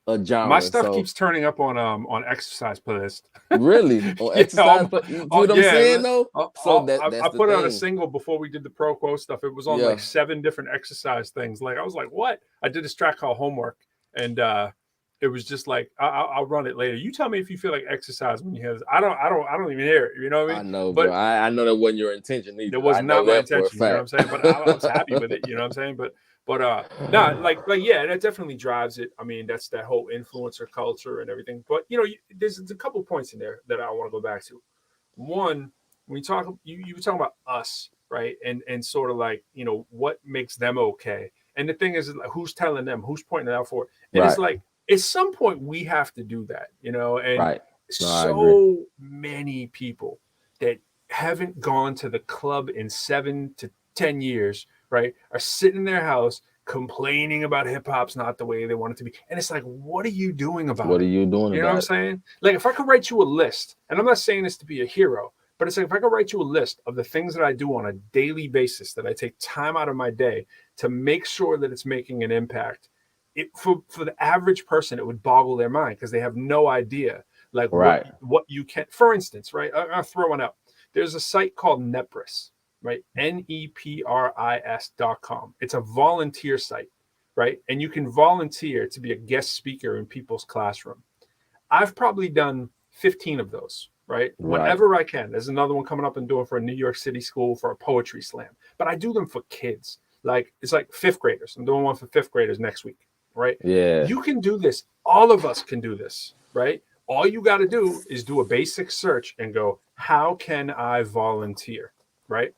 a genre. My stuff keeps turning up on exercise playlist. Really? On exercise? You know what I'm saying though? I put out a single before we did the ProQuo stuff. It was on like 7 different exercise things. Like I was like, what? I did this track called Homework, and it was just like I'll run it later. You tell me if you feel like exercise when you hear this. I don't even hear it. You know what I mean? I know, but I know that wasn't your intention either. It was not my intention. You know what I'm saying? But I was happy with it. You know what I'm saying? But like that definitely drives it. I mean, that's that whole influencer culture and everything. But you know, there's a couple points in there that I want to go back to. One, when you talk, you were talking about us, right? And sort of like, you know, what makes them okay. And the thing is like, who's telling them? Who's pointing it out for? And it's like at some point we have to do that, you know. And so many people that haven't gone to the club in 7 to 10 years. Right, are sitting in their house complaining about hip hop's not the way they want it to be, and it's like, what are you doing about it? What are you doing? You know what I'm saying? Like, if I could write you a list, and I'm not saying this to be a hero, but it's like if I could write you a list of the things that I do on a daily basis, that I take time out of my day to make sure that it's making an impact. For the average person, it would boggle their mind because they have no idea, like what you can. For instance, right? I'll throw one out. There's a site called Nepris. Right, NEPRIS.com. It's a volunteer site, right? And you can volunteer to be a guest speaker in people's classroom. I've probably done 15 of those, right? Whenever I can. There's another one coming up and doing for a New York City school for a poetry slam. But I do them for kids. Like, it's like 5th graders. I'm doing one for 5th graders next week, right? Yeah. You can do this. All of us can do this, right? All you got to do is do a basic search and go, how can I volunteer, right?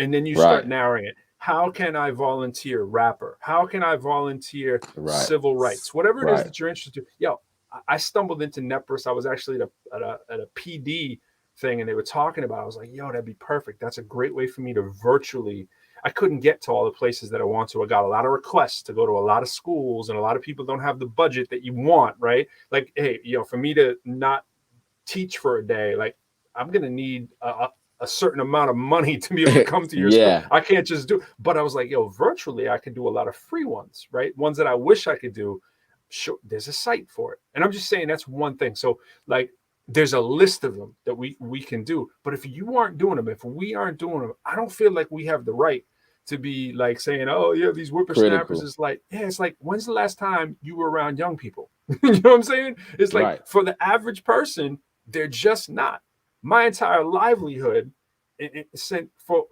And then you start narrowing it. How can I volunteer rapper? How can I volunteer civil rights? Whatever it is that you're interested in. Yo, I stumbled into Nepris. I was actually at a PD thing, and they were talking about it. I was like, yo, that'd be perfect. That's a great way for me to virtually. I couldn't get to all the places that I want to. I got a lot of requests to go to a lot of schools, and a lot of people don't have the budget that you want, right? Like, hey, you know, for me to not teach for a day, like I'm going to need a certain amount of money to be able to come to your school. I can't just do, but I was like, yo, virtually I could do a lot of free ones, right? Ones that I wish I could do. sure, there's a site for it. And I'm just saying that's one thing. So like, there's a list of them that we can do. But if you aren't doing them, if we aren't doing them, I don't feel like we have the right to be like saying, oh yeah, these whippersnappers is like, yeah, it's like, when's the last time you were around young people? You know what I'm saying? It's like for the average person, they're just not. My entire livelihood for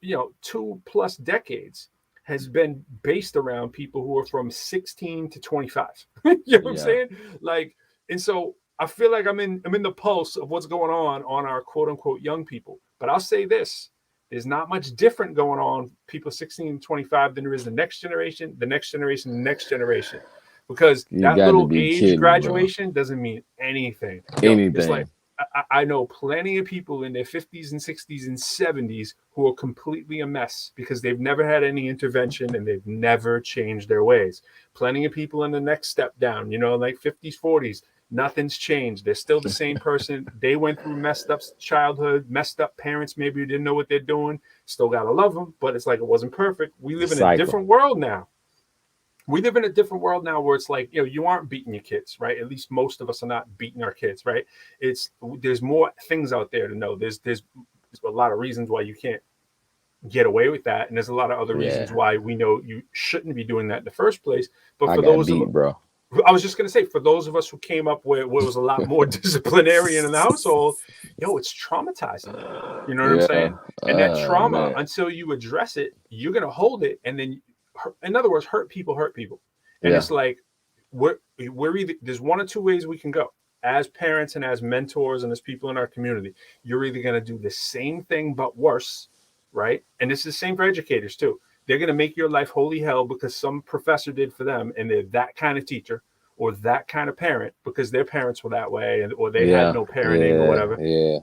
2+ decades has been based around people who are from 16 to 25. You know what I'm saying? Like, and so I feel like I'm in the pulse of what's going on our quote unquote young people. But I'll say this: there's not much different going on people 16 to 25 than there is the next generation, the next generation, the next generation. Because that little age graduation doesn't mean anything. It's like I know plenty of people in their 50s and 60s and 70s who are completely a mess because they've never had any intervention and they've never changed their ways. Plenty of people in the next step down, like 50s, 40s. Nothing's changed. They're still the same person. They went through messed up childhood, messed up parents. Maybe you didn't know what they're doing. Still got to love them, but it's like it wasn't perfect. We live in a different world now. We live in a different world now where it's like, you aren't beating your kids, right? At least most of us are not beating our kids, right? There's more things out there to know. There's a lot of reasons why you can't get away with that. And there's a lot of other reasons why we know you shouldn't be doing that in the first place. But for those bro. I was just going to say, for those of us who came up where it was a lot more disciplinarian in the household, it's traumatizing. You know what I'm saying? And that trauma, until you address it, you're going to hold it. And then, in other words, hurt people. And it's like, we're either, there's one or two ways we can go. As parents and as mentors and as people in our community, you're either going to do the same thing, but worse, right? And this is the same for educators too. They're going to make your life holy hell because some professor did for them, and they're that kind of teacher or that kind of parent because their parents were that way, or they had no parenting or whatever.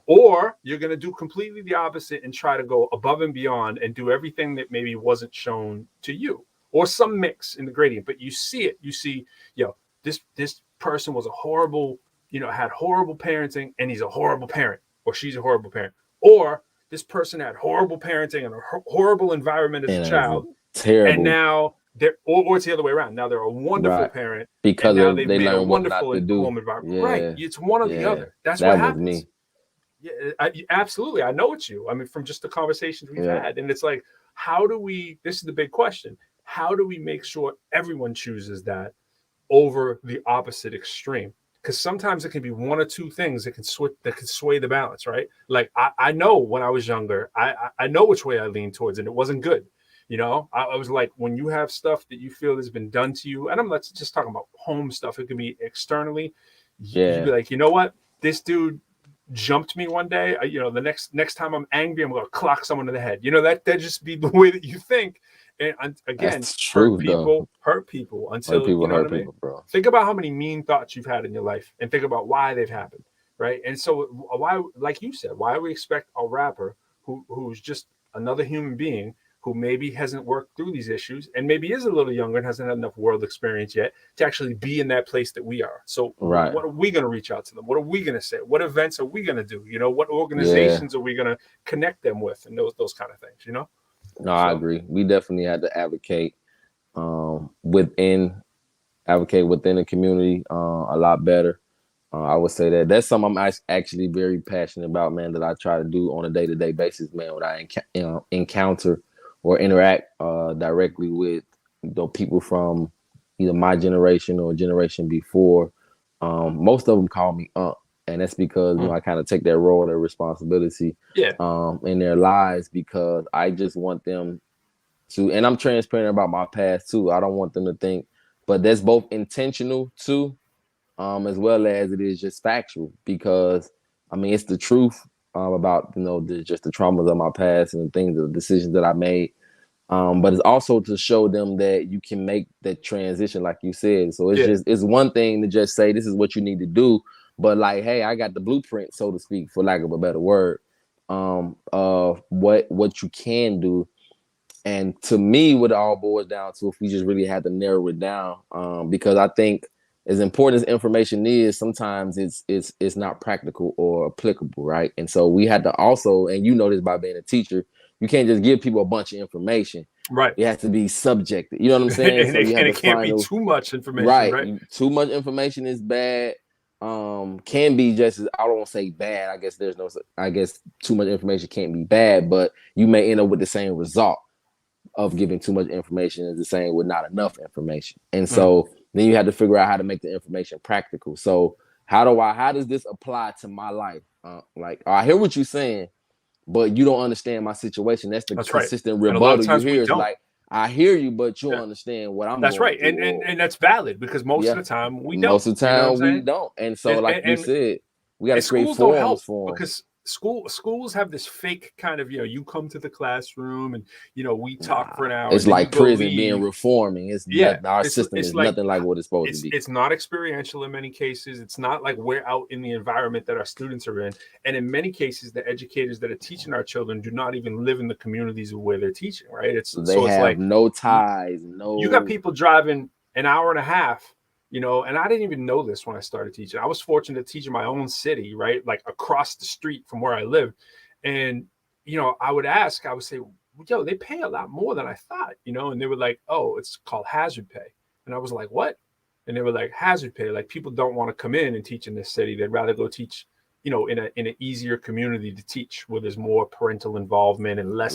Or you're going to do completely the opposite and try to go above and beyond and do everything that maybe wasn't shown to you, or some mix in the gradient. But you see it. You see, this person was a horrible, had horrible parenting, and he's a horrible parent, or she's a horrible parent, or this person had horrible parenting and a horrible environment as a child. Terrible. And now or it's the other way around. Now they're a wonderful parent because now they made a wonderful home environment. Right. It's one or the other. That's what happens. Me. Yeah, absolutely. I know it's you. I mean, from just the conversations we've had. And it's like, this is the big question. How do we make sure everyone chooses that over the opposite extreme? Because sometimes it can be one or two things that can sway the balance, right? Like I know when I was younger, I know which way I leaned towards, and it wasn't good. I was like, when you have stuff that you feel has been done to you, and I'm not just talking about home stuff, it could be externally. You'd be like, you know what? This dude jumped me one day. The next time I'm angry, I'm going to clock someone in the head. That just be the way that you think. And again, hurt people until you know what I mean? Bro. Think about how many mean thoughts you've had in your life and think about why they've happened, right? And so why, like you said, why we expect a rapper who's just another human being who maybe hasn't worked through these issues and maybe is a little younger and hasn't had enough world experience yet to actually be in that place that we are. So what are we going to reach out to them? What are we going to say? What events are we going to do? What organizations are we going to connect them with? And those kind of things, No, I agree. We definitely had to advocate within the community a lot better. I would say that's something I'm actually very passionate about, man, that I try to do on a day-to-day basis, man, when I encounter or interact directly with people from either my generation or generation before. Most of them call me Unc. And that's because I kind of take that role, that responsibility in their lives, because I just want them to, and I'm transparent about my past too. I don't want them to think, but that's both intentional too, as well as it is just factual, because I mean, it's the truth about, just the traumas of my past and the things, the decisions that I made. But it's also to show them that you can make that transition, like you said. So it's one thing to just say, this is what you need to do. But like, hey, I got the blueprint, so to speak, for lack of a better word, of what you can do. And to me, what it all boils down to, if we just really had to narrow it down, because I think as important as information is, sometimes it's not practical or applicable, right? And so we had to also, and this by being a teacher, you can't just give people a bunch of information. Right. It has to be subjective. You know what I'm saying? And it can't be too much information. Right. Too much information is bad. Can be just as, I don't want to say bad. I guess too much information can't be bad, but you may end up with the same result of giving too much information as the same with not enough information. And so then you have to figure out how to make the information practical. So how does this apply to my life? Like, I hear what you're saying, but you don't understand my situation. That's consistent rebuttal you hear. Is like, I hear you, but you don't understand what I'm. That's right, and that's valid because most of the time we don't. Most of the time we don't, and so like you said, we got to create forums for them. Because schools have this fake kind of, you come to the classroom and we talk for an hour. It's like prison being reforming. Our system is like, nothing like what it's supposed to be. It's not experiential in many cases. It's not like we're out in the environment that our students are in. And in many cases, the educators that are teaching our children do not even live in the communities where they're teaching, right? It's like no ties, you got people driving an hour and a half, and I didn't even know this when I started teaching. I was fortunate to teach in my own city, right? Like across the street from where I live. And, I would say, they pay a lot more than I thought, and they were like, oh, it's called hazard pay. And I was like, what? And they were like, hazard pay. Like, people don't want to come in and teach in this city. They'd rather go teach, in an easier community to teach where there's more parental involvement and less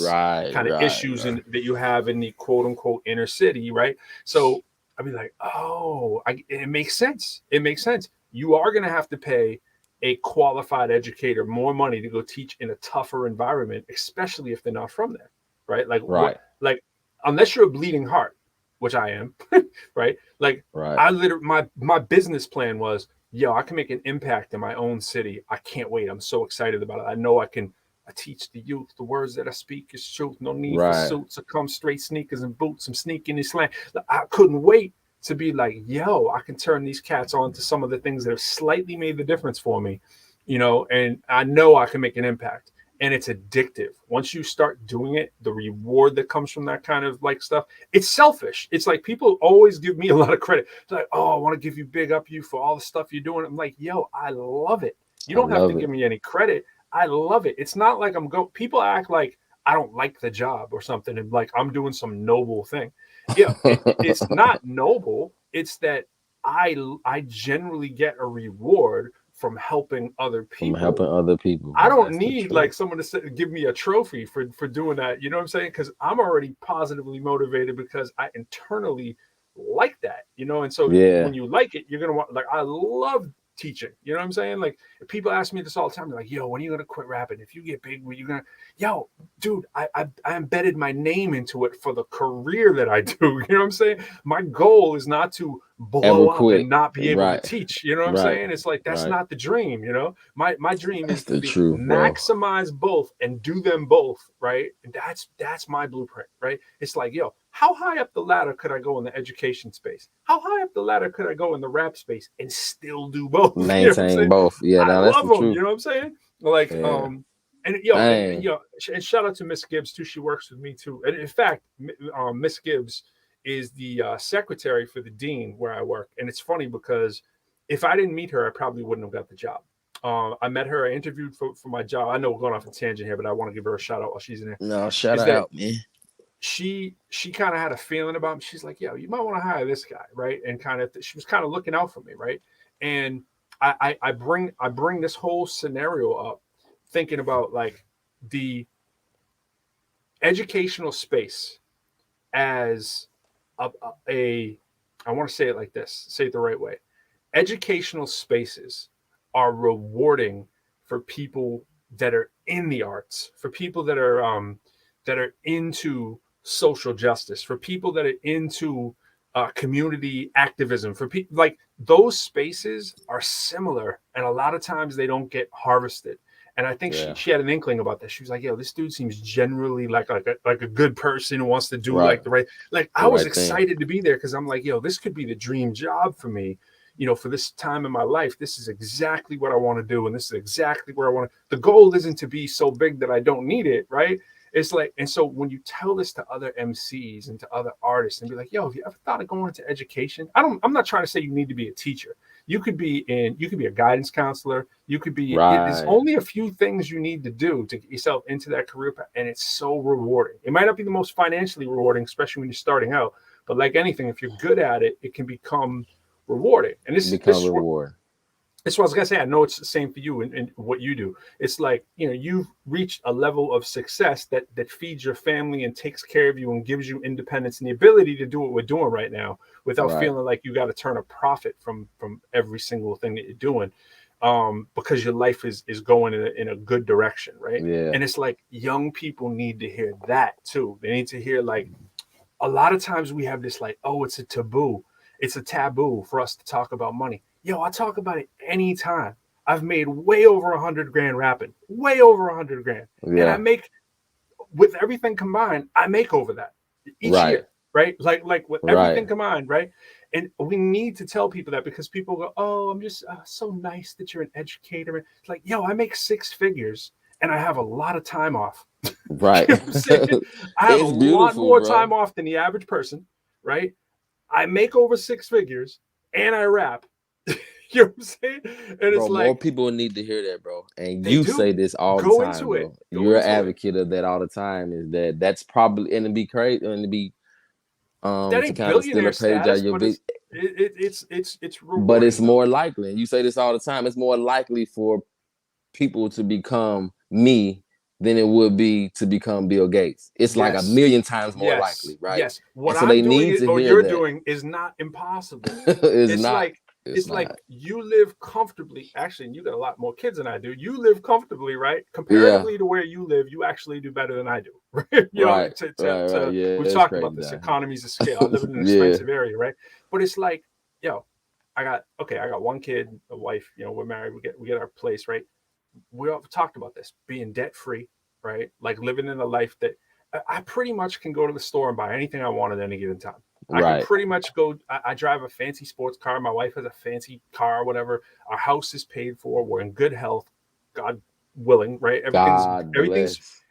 issues that you have in the quote unquote inner city. Right. So I'd be like, oh, it makes sense. It makes sense. You are going to have to pay a qualified educator more money to go teach in a tougher environment, especially if they're not from there. Right. Like, unless you're a bleeding heart, which I am, right? Like, I literally, my business plan was, I can make an impact in my own city. I can't wait. I'm so excited about it. I know I teach the youth the words that I speak is truth. No need for suits. I come straight sneakers and boots. I'm sneaking this slang. I couldn't wait to be like, I can turn these cats on to some of the things that have slightly made the difference for me, and I know I can make an impact. And it's addictive. Once you start doing it, the reward that comes from that kind of like stuff, it's selfish. It's like people always give me a lot of credit. It's like, oh, I want to give you big up you for all the stuff you're doing. I'm like, I love it. You don't have to give me any credit. I love it. It's not like people act like I don't like the job or something and like I'm doing some noble thing. It's not noble. It's that I generally get a reward from helping other people. I don't need like someone to give me a trophy for doing that. You know what I'm saying? Because I'm already positively motivated because I internally like that, and so when you like it, you're going to want, like, I love teaching. You know what I'm saying? Like, people ask me this all the time. They're like, when are you going to quit rapping? If you get big, when you going to, dude, I embedded my name into it for the career that I do. You know what I'm saying? My goal is not to blow up and not be able to teach. You know what I'm saying? It's like, that's not the dream, my dream is to maximize both and do them both. Right. And that's my blueprint. Right. It's like, how high up the ladder could I go in the education space? How high up the ladder could I go in the rap space and still do both? Maintain both. Yeah, I love them. You know what I'm saying? Like, and shout out to Miss Gibbs too. She works with me too. And in fact, Miss Gibbs is the secretary for the dean where I work. And it's funny because if I didn't meet her, I probably wouldn't have got the job. I met her. I interviewed for my job. I know we're going off a tangent here, but I want to give her a shout out while she's in there. No, shout out, man. She kind of had a feeling about me. She's like, you might want to hire this guy, right? And she was kind of looking out for me, right? And I bring this whole scenario up, thinking about like the educational space as I want to say it like this, say it the right way. Educational spaces are rewarding for people that are in the arts, for people that are into social justice, for people that are into community activism, for people like those spaces are similar. And a lot of times they don't get harvested. And I think she had an inkling about that. She was like, this dude seems generally like a good person who wants to do like the right, like I was excited to be there. Cause I'm like, this could be the dream job for me, for this time in my life. This is exactly what I want to do. And this is exactly where I want to, the goal isn't to be so big that I don't need it. Right. It's like, and so when you tell this to other MCs and to other artists and be like, have you ever thought of going into education? I'm not trying to say you need to be a teacher. You could be a guidance counselor. You could be, there's Right. only a few things you need to do to get yourself into that career path. And it's so rewarding. It might not be the most financially rewarding, especially when you're starting out, but like anything, if you're good at it, it can become rewarding. And this reward. That's what I was gonna say. I know it's the same for you and what you do. It's like, you know, you've reached a level of success that feeds your family and takes care of you and gives you independence and the ability to do what we're doing right now without feeling like you got to turn a profit from every single thing that you're doing, because your life is going in a good direction, right? Yeah. And it's like young people need to hear that too. They need to hear, like, a lot of times we have this like, oh, it's a taboo for us to talk about money. Yo, I talk about it anytime. I've made way over 100 grand rapping, way over 100 grand. Yeah. And I make, with everything combined, I make over that each year, right? Like with everything combined, right? And we need to tell people that, because people go, oh, I'm just so nice that you're an educator. It's like, yo, I make 6 figures and I have a lot of time off. Right. You know what I'm saying? I have a lot more time off than the average person, right? I make over 6 figures and I rap. You know what I'm saying? And bro, it's like, more people need to hear that, bro. And you say this all the time, bro. You're an advocate of that all the time. Is that's probably, and to be crazy and to be that ain't to kind of steal a page out your big. It's rewarding, but it's more likely, and you say this all the time, it's more likely for people to become me than it would be to become Bill Gates. It's like a million times more likely, right? Yes. What so I'm they doing need to or hear you're that. doing is not impossible. it's not. Like it's like you live comfortably. Actually, and you got a lot more kids than I do. You live comfortably, right? Comparatively to where you live, you actually do better than I do. Right? You know, Yeah, we've talked about this, economies of scale. I live in an expensive area, right? But it's like, yo, I got 1 kid, a wife, you know, we're married, we get our place, right? We all talked about this, being debt free, right? Like living in a life that I pretty much can go to the store and buy anything I want at any given time. I can pretty much go. I drive a fancy sports car. My wife has a fancy car, whatever. Our house is paid for. We're in good health, God willing, right?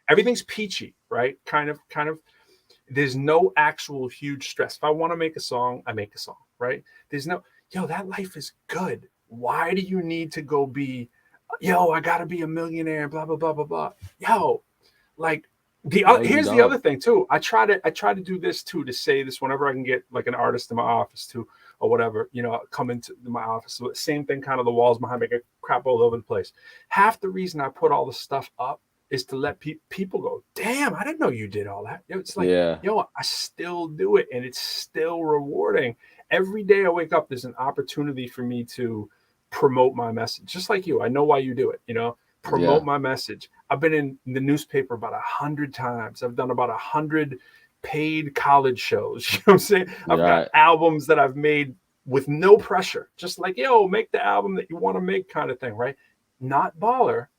Everything's peachy, right? Kind of. There's no actual huge stress. If I want to make a song, I make a song, right? There's no, that life is good. Why do you need to go be, I gotta be a millionaire, blah blah blah blah blah. Like. Here's the other thing too. I try to do this too, to say this whenever I can get like an artist in my office too, or whatever, come into my office. So same thing, kind of the walls behind me get crap all over the place. Half the reason I put all the stuff up is to let people go, damn, I didn't know you did all that. It's like, I still do it and it's still rewarding. Every day I wake up, there's an opportunity for me to promote my message. Just like you, I know why you do it, promote my message. I've been in the newspaper about 100 times. I've done about 100 paid college shows. You know what I'm saying? I've got albums that I've made with no pressure. Just like, make the album that you want to make kind of thing, right? Not baller,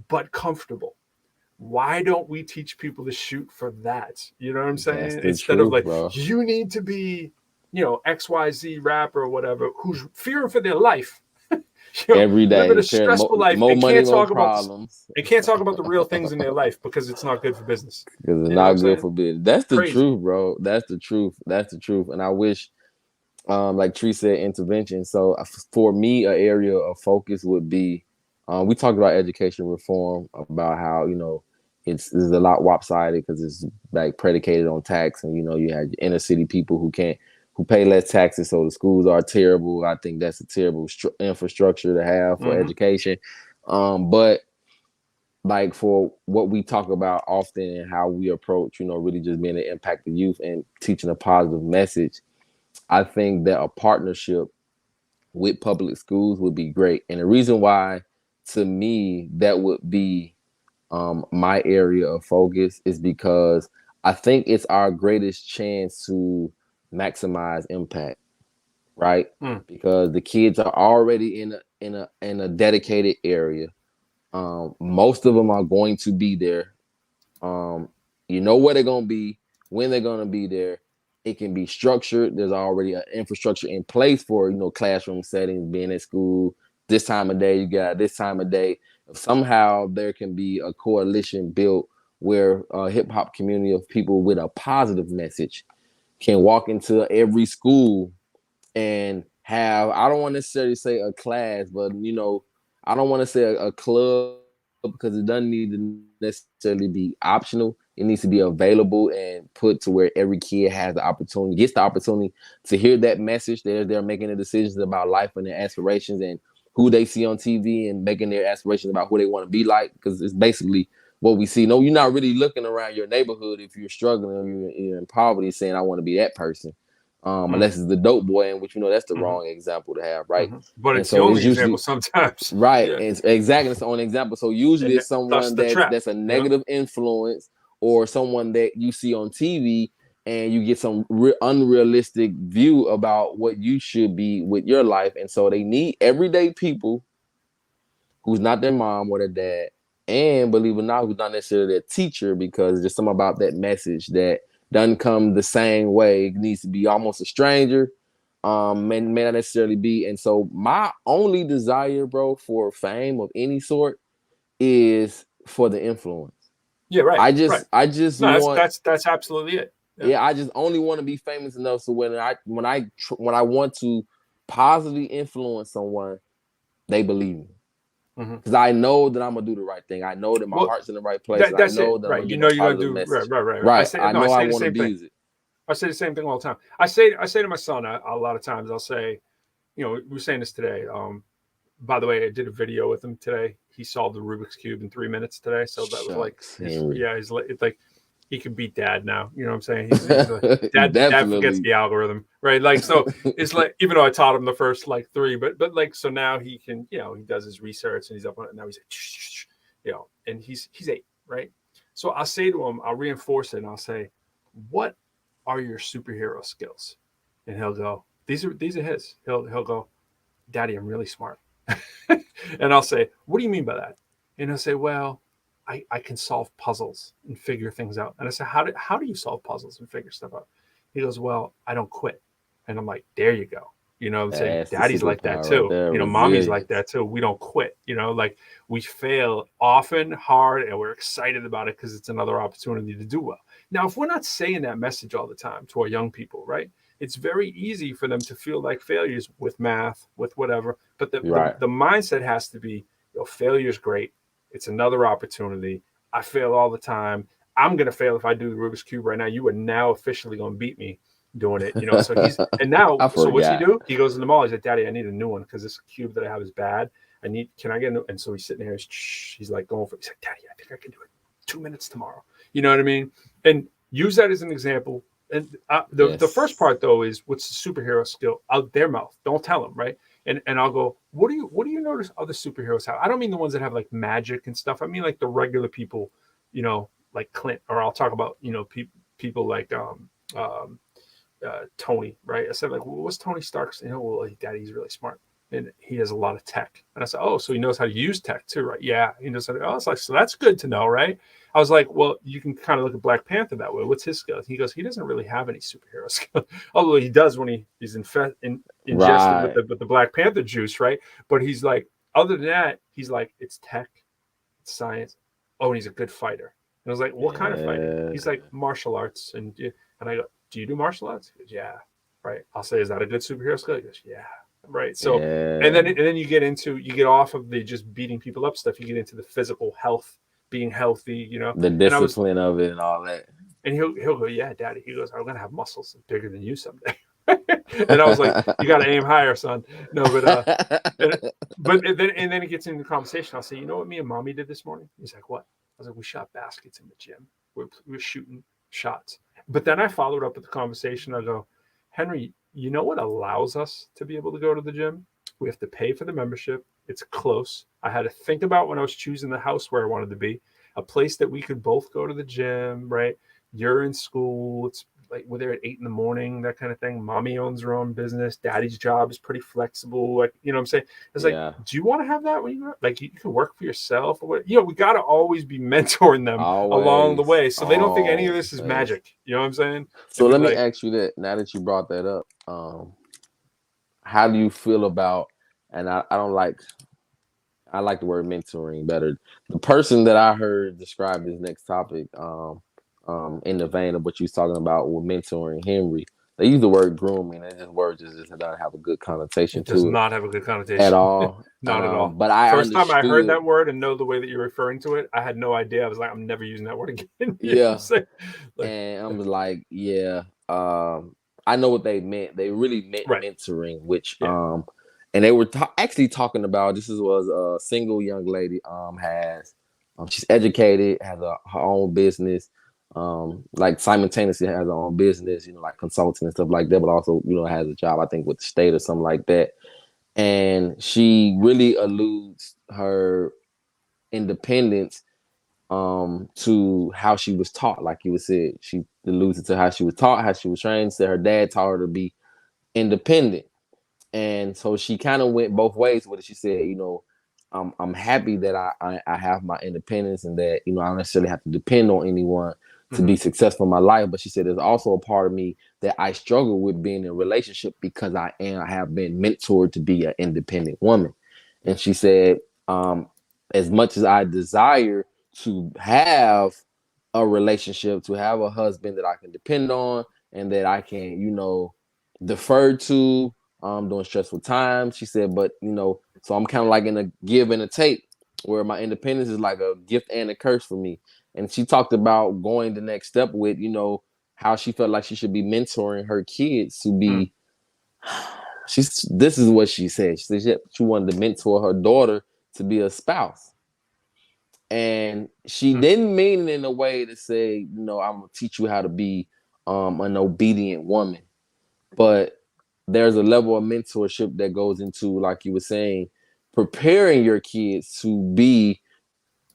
but comfortable. Why don't we teach people to shoot for that? You know what I'm saying? Instead of like, you need to be, XYZ rapper or whatever, who's fearing for their life. Every day, living a stressful life. More they money, can't more talk problems. They can't talk about the real things in their life because it's not good for business. Because it's not good for business. That's the truth, bro. That's the truth. And I wish, like Tree said, intervention. So for me, an area of focus would be, we talked about education reform, about how it's a lot lopsided because it's like predicated on tax, and you have inner city people who pay less taxes, so the schools are terrible. I think that's a terrible infrastructure to have for education. But like for what we talk about often and how we approach, really just being to impact the youth and teaching a positive message, I think that a partnership with public schools would be great. And the reason why, to me, that would be my area of focus is because I think it's our greatest chance to maximize impact, right? Because the kids are already in a dedicated area. Most of them are going to be there. Where they're going to be, when they're going to be there. It can be structured. There's already an infrastructure in place for classroom settings, being at school. This time of day, you got this time of day. Somehow there can be a coalition built where a hip hop community of people with a positive message can walk into every school and have, I don't want to necessarily say a class, but you know, I don't want to say a club because it doesn't need to necessarily be optional. It needs to be available and put to where every kid has the opportunity, gets the opportunity to hear that message. They're making the decisions about life and their aspirations and who they see on TV and making their aspirations about who they want to be like, because it's basically what we see. No, you're not really looking around your neighborhood if you're struggling or you're in poverty saying, I want to be that person. Unless it's the dope boy, in which, you know, that's the wrong example to have, right? But and it's so the only it's usually, example sometimes. right? Yeah. It's exactly, it's the only example. So usually it's someone that's a negative influence or someone that you see on TV and you get some unrealistic view about what you should be with your life. And so they need everyday people who's not their mom or their dad, and believe it or not, who's not necessarily their teacher, because there's something about that message that doesn't come the same way. It needs to be almost a stranger, may not necessarily be. And so my only desire, bro, for fame of any sort is for the influence. Yeah, right. I just no, want that's absolutely it. Yeah, I just only want to be famous enough so when I want to positively influence someone, they believe me. Because I know that I'm gonna do the right thing. I know that my heart's in the right place. That's I know it. that Right. I'm You gonna know you're gonna do message. right. I know I want to abuse it. I say the same thing all the time. I say to my son a lot of times. I'll say, you know, we were saying this today. By the way, I did a video with him today. He solved the Rubik's Cube in 3 minutes today. So that was like, he's like, he can beat dad now. You know what I'm saying? He's like, dad forgets the algorithm, right? Like, so it's like, even though I taught him the first like 3, but like, so now he can, you know, he does his research and he's up on it. Now he's like, you know, and he's 8, right? So I'll say to him, I'll reinforce it and I'll say, what are your superhero skills? And he'll go, these are his. He'll go, Daddy, I'm really smart. And I'll say, what do you mean by that? And he'll say, well, I can solve puzzles and figure things out. And I said, how do you solve puzzles and figure stuff out? He goes, well, I don't quit. And I'm like, there you go. You know what I'm saying? Daddy's like that too. Right, you know, mommy's like that too. We don't quit. You know, like we fail often, hard, and we're excited about it because it's another opportunity to do well. Now, if we're not saying that message all the time to our young people, right? It's very easy for them to feel like failures with math, with whatever. But the mindset has to be, you know, failure's great. It's another opportunity. I fail all the time. I'm going to fail if I do the Rubik's Cube right now. You are now officially going to beat me doing it. You know, so and now, so what's he do? He goes in the mall. He's like, Daddy, I need a new one because this cube that I have is bad. Can I get a new? And so he's sitting there. He's like going for it. He's like, Daddy, I think I can do it 2 minutes tomorrow. You know what I mean? And use that as an example. And the first part though is, what's the superhero skill out their mouth? Don't tell them, right? And I'll go, what do you notice other superheroes have? I don't mean the ones that have like magic and stuff. I mean like the regular people, you know, like Clint, or I'll talk about, you know, people like Tony, right? I said, like, well, what's Tony Stark's? You know, well, Daddy's really smart and he has a lot of tech. And I said, oh, so he knows how to use tech too, right? Yeah, he knows how to. I was like, so that's good to know, right? I was like, well, you can kind of look at Black Panther that way. What's his skill? He goes, he doesn't really have any superhero skill, although he does when he's ingested with the Black Panther juice, right? But he's like, other than that, he's like, it's tech, it's science. Oh, and he's a good fighter. And I was like, what kind of fighting? He's like, martial arts. And I go, do you do martial arts? He goes, yeah. Right. I'll say, is that a good superhero skill? He goes, yeah. Right. So, and then you get off of the just beating people up stuff. You get into the physical health, being healthy, you know, the discipline of it and all that. And he'll go, yeah, Daddy. He goes, I'm gonna have muscles bigger than you someday. And I was like, you got to aim higher, son. No, but then it gets into the conversation. I'll say, you know what me and Mommy did this morning? He's like, what? I was like, we shot baskets in the gym. We were shooting shots. But then I followed up with the conversation. I go, Henry, you know what allows us to be able to go to the gym? We have to pay for the membership. It's close. I had to think about when I was choosing the house where I wanted to be, a place that we could both go to the gym, right? You're in school. It's like we're there at 8 a.m, that kind of thing. Mommy owns her own business. Daddy's job is pretty flexible. Like, you know what I'm saying? It's like, do you want to have that when you like you can work for yourself or what? You know, we got to always be mentoring them along the way. So they don't think any of this is magic. You know what I'm saying? So let me ask you that now that you brought that up. How do you feel about, and I like the word mentoring better. The person that I heard describe this next topic, in the vein of what you was talking about with mentoring Henry, they use the word grooming, and this word just doesn't have a good connotation It does to it not have a good connotation at all. Not at all. But I First time I heard understood. that word and know the way that you're referring to it, I had no idea. I was like, I'm never using that word again. You know what Yeah. I'm saying? Like, And I was like, yeah, I know what they meant. They really meant Right. mentoring, which Yeah. and they were actually talking about was a single young lady has she's educated, has her own business, like simultaneously has her own business, you know, like consulting and stuff like that, but also, you know, has a job, I think, with the state or something like that. And she really alludes her independence to how she was taught. Like you said, she alludes to how she was taught, how she was trained. Said her dad taught her to be independent. And so she kind of went both ways with it. She said, you know, I'm happy that I have my independence and that, you know, I don't necessarily have to depend on anyone to be successful in my life. But she said there's also a part of me that I struggle with being in a relationship because I have been mentored to be an independent woman. And she said, as much as I desire to have a relationship, to have a husband that I can depend on and that I can, you know, defer to during stressful times. She said, but, you know, so I'm kind of like in a give and a take where my independence is like a gift and a curse for me. And she talked about going the next step with, you know, how she felt like she should be mentoring her kids to be. This is what she said. She said she wanted to mentor her daughter to be a spouse. And she didn't mean it in a way to say, you know, I'm gonna teach you how to be an obedient woman. But there's a level of mentorship that goes into, like you were saying, preparing your kids to be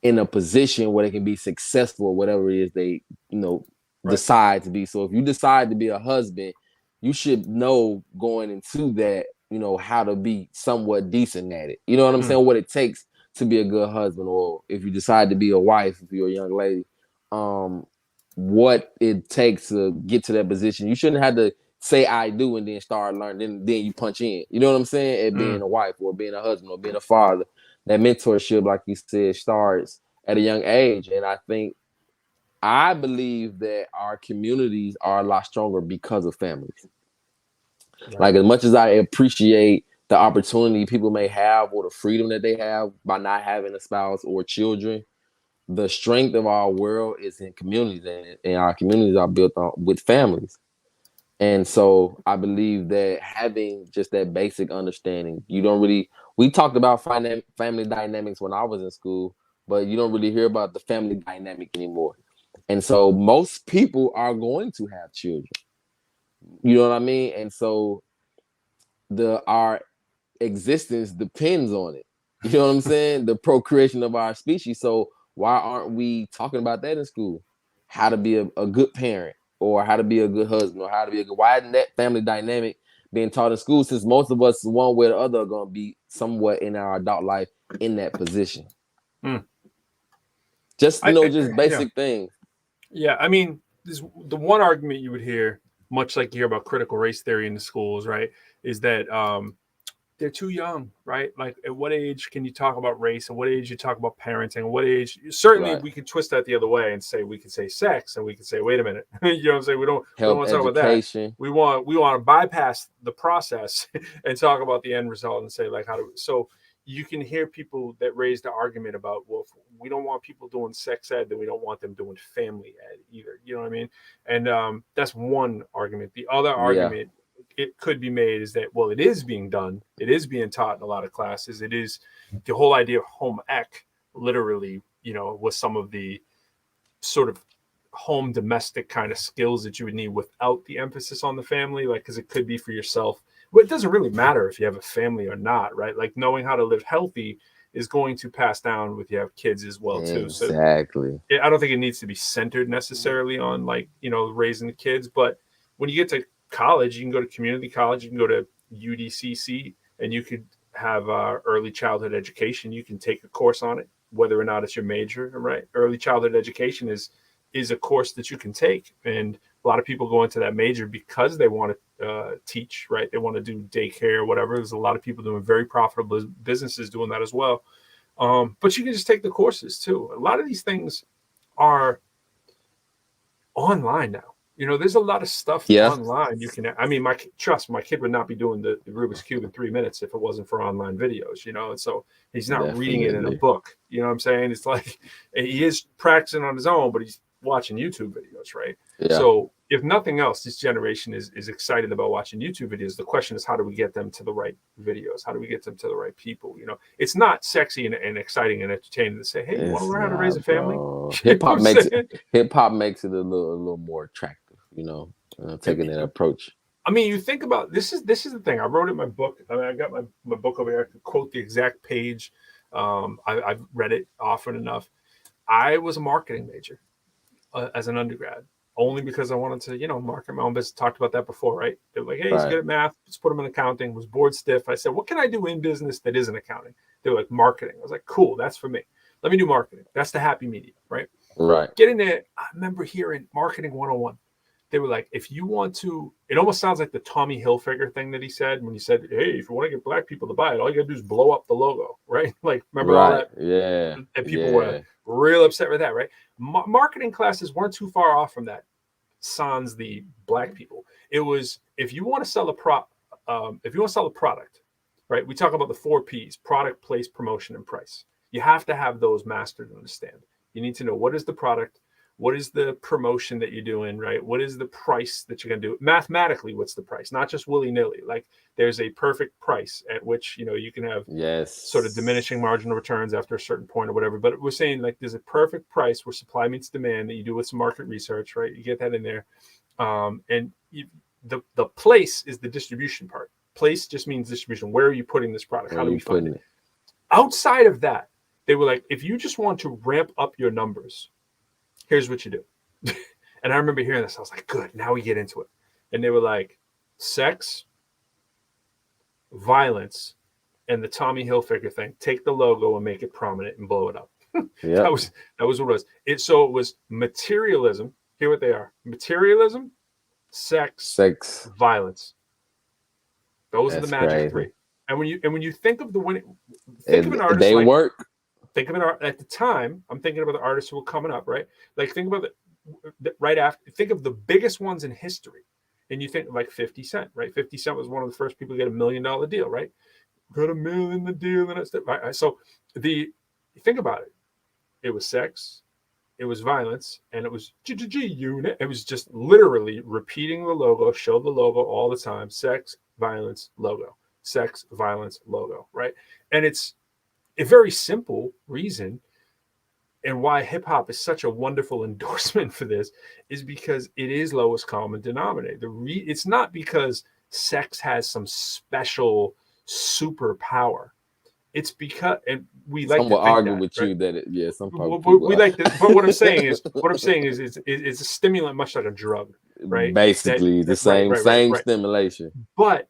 in a position where they can be successful or whatever it is they, you know, decide to be. So if you decide to be a husband, you should know going into that, you know, how to be somewhat decent at it. You know what I'm saying? What it takes to be a good husband, or if you decide to be a wife, if you're a young lady, what it takes to get to that position. You shouldn't have to say I do and then start learning, then you punch in. You know what I'm saying? At being a wife or being a husband or being a father. That mentorship, like you said, starts at a young age. And I believe that our communities are a lot stronger because of families. Right. Like, as much as I appreciate the opportunity people may have or the freedom that they have by not having a spouse or children, the strength of our world is in communities, and our communities are built on with families. And so I believe that having just that basic understanding, we talked about family dynamics when I was in school, but you don't really hear about the family dynamic anymore. And so most people are going to have children. You know what I mean? And so our existence depends on it. You know what I'm saying? The procreation of our species. So why aren't we talking about that in school? How to be a good parent, or how to be a good husband, or how to be a good. Why isn't that family dynamic being taught in school? Since most of us, one way or the other, are going to be somewhat in our adult life in that position. Just just basic things. Yeah, I mean, the one argument you would hear, much like you hear about critical race theory in the schools, right, is that they're too young, right? Like, at what age can you talk about race? At what age you talk about parenting? At what age? Certainly, we could twist that the other way and say we could say sex, and we could say, wait a minute, you know what I'm saying? We don't want to talk about that. We want to bypass the process and talk about the end result and say, like, how do. So you can hear people that raise the argument about, well, if we don't want people doing sex ed, then we don't want them doing family ed either. You know what I mean? And that's one argument. The other argument it could be made is that, well, it is being done. It is being taught in a lot of classes. It is the whole idea of home ec, literally, was some of the sort of home domestic kind of skills that you would need without the emphasis on the family, like, because it could be for yourself. Well, it doesn't really matter if you have a family or not, right? Like, knowing how to live healthy is going to pass down with you have kids as well, too. Exactly. So I don't think it needs to be centered necessarily on, like, raising the kids. But when you get to college, you can go to community college, you can go to UDCC, and you could have early childhood education. You can take a course on it, whether or not it's your major, right? Early childhood education is a course that you can take. And a lot of people go into that major because they want to teach, right? They want to do daycare or whatever. There's a lot of people doing very profitable businesses doing that as well. But you can just take the courses too. A lot of these things are online now. You know, there's a lot of stuff Yeah. online you can. I mean, my kid would not be doing the Rubik's Cube in 3 minutes if it wasn't for online videos. You know, and so he's not reading it in a book. You know what I'm saying? It's like he is practicing on his own, but he's watching YouTube videos, right? Yeah. So if nothing else, this generation is excited about watching YouTube videos. The question is, how do we get them to the right videos? How do we get them to the right people? You know, it's not sexy and exciting and entertaining to say, hey, you want to learn how to raise a family? Hip hop makes it a little more attractive. You know, taking that approach. I mean, you think about this is the thing. I wrote it in my book. I mean, I got my book over here. I could quote the exact page. I've read it often enough. I was a marketing major as an undergrad, only because I wanted to, you know, market my own business. Talked about that before, right? They're like, hey, he's good at math. Let's put him in accounting. Was bored stiff. I said, what can I do in business that isn't accounting? They were like, marketing. I was like, cool, that's for me. Let me do marketing. That's the happy medium, right? Right. Getting there, I remember hearing marketing 101. They were like, if you want to, it almost sounds like the Tommy Hilfiger thing that he said when he said, hey, if you want to get black people to buy it, all you got to do is blow up the logo, right? Like, remember all that? Yeah. And people were real upset with that, right? Marketing classes weren't too far off from that. Sans the black people. It was, if you want to sell a product, right? We talk about the 4 Ps: product, place, promotion, and price. You have to have those mastered and understand. You need to know what is the product, what is the promotion that you're doing, right? What is the price that you're going to do? Mathematically, what's the price? Not just willy-nilly. Like there's a perfect price at which, you know, you can have sort of diminishing marginal returns after a certain point or whatever. But we're saying like there's a perfect price where supply meets demand that you do with some market research, right? You get that in there. The place is the distribution part. Place just means distribution. Where are you putting this product? How do we find it? Outside of that, they were like, if you just want to ramp up your numbers, here's what you do. And I remember hearing this. I was like, good, now we get into it. And they were like, sex, violence, and the Tommy Hilfiger thing. Take the logo and make it prominent and blow it up. That was what it was. So it was materialism. Hear what they are. Materialism, sex, violence. Those are the magic 3. And when you think of the winning, think of an artist. They work. Think of it at the time. I'm thinking about the artists who were coming up, right? Like think about right after. Think of the biggest ones in history, and you think like 50 Cent, right? 50 Cent was one of the first people to get $1 million deal, right? Got $1 million deal, and that's right. So think about it. It was sex, it was violence, and it was unit. It was just literally repeating the logo, show the logo all the time. Sex, violence, logo. Sex, violence, logo, right? And it's a very simple reason, and why hip hop is such a wonderful endorsement for this is because it is lowest common denominator. It's not because sex has some special superpower. It's because, and we like to argue with right? you that some we like to, but what I'm saying is it's a stimulant, much like a drug, right? Basically, the same stimulation, but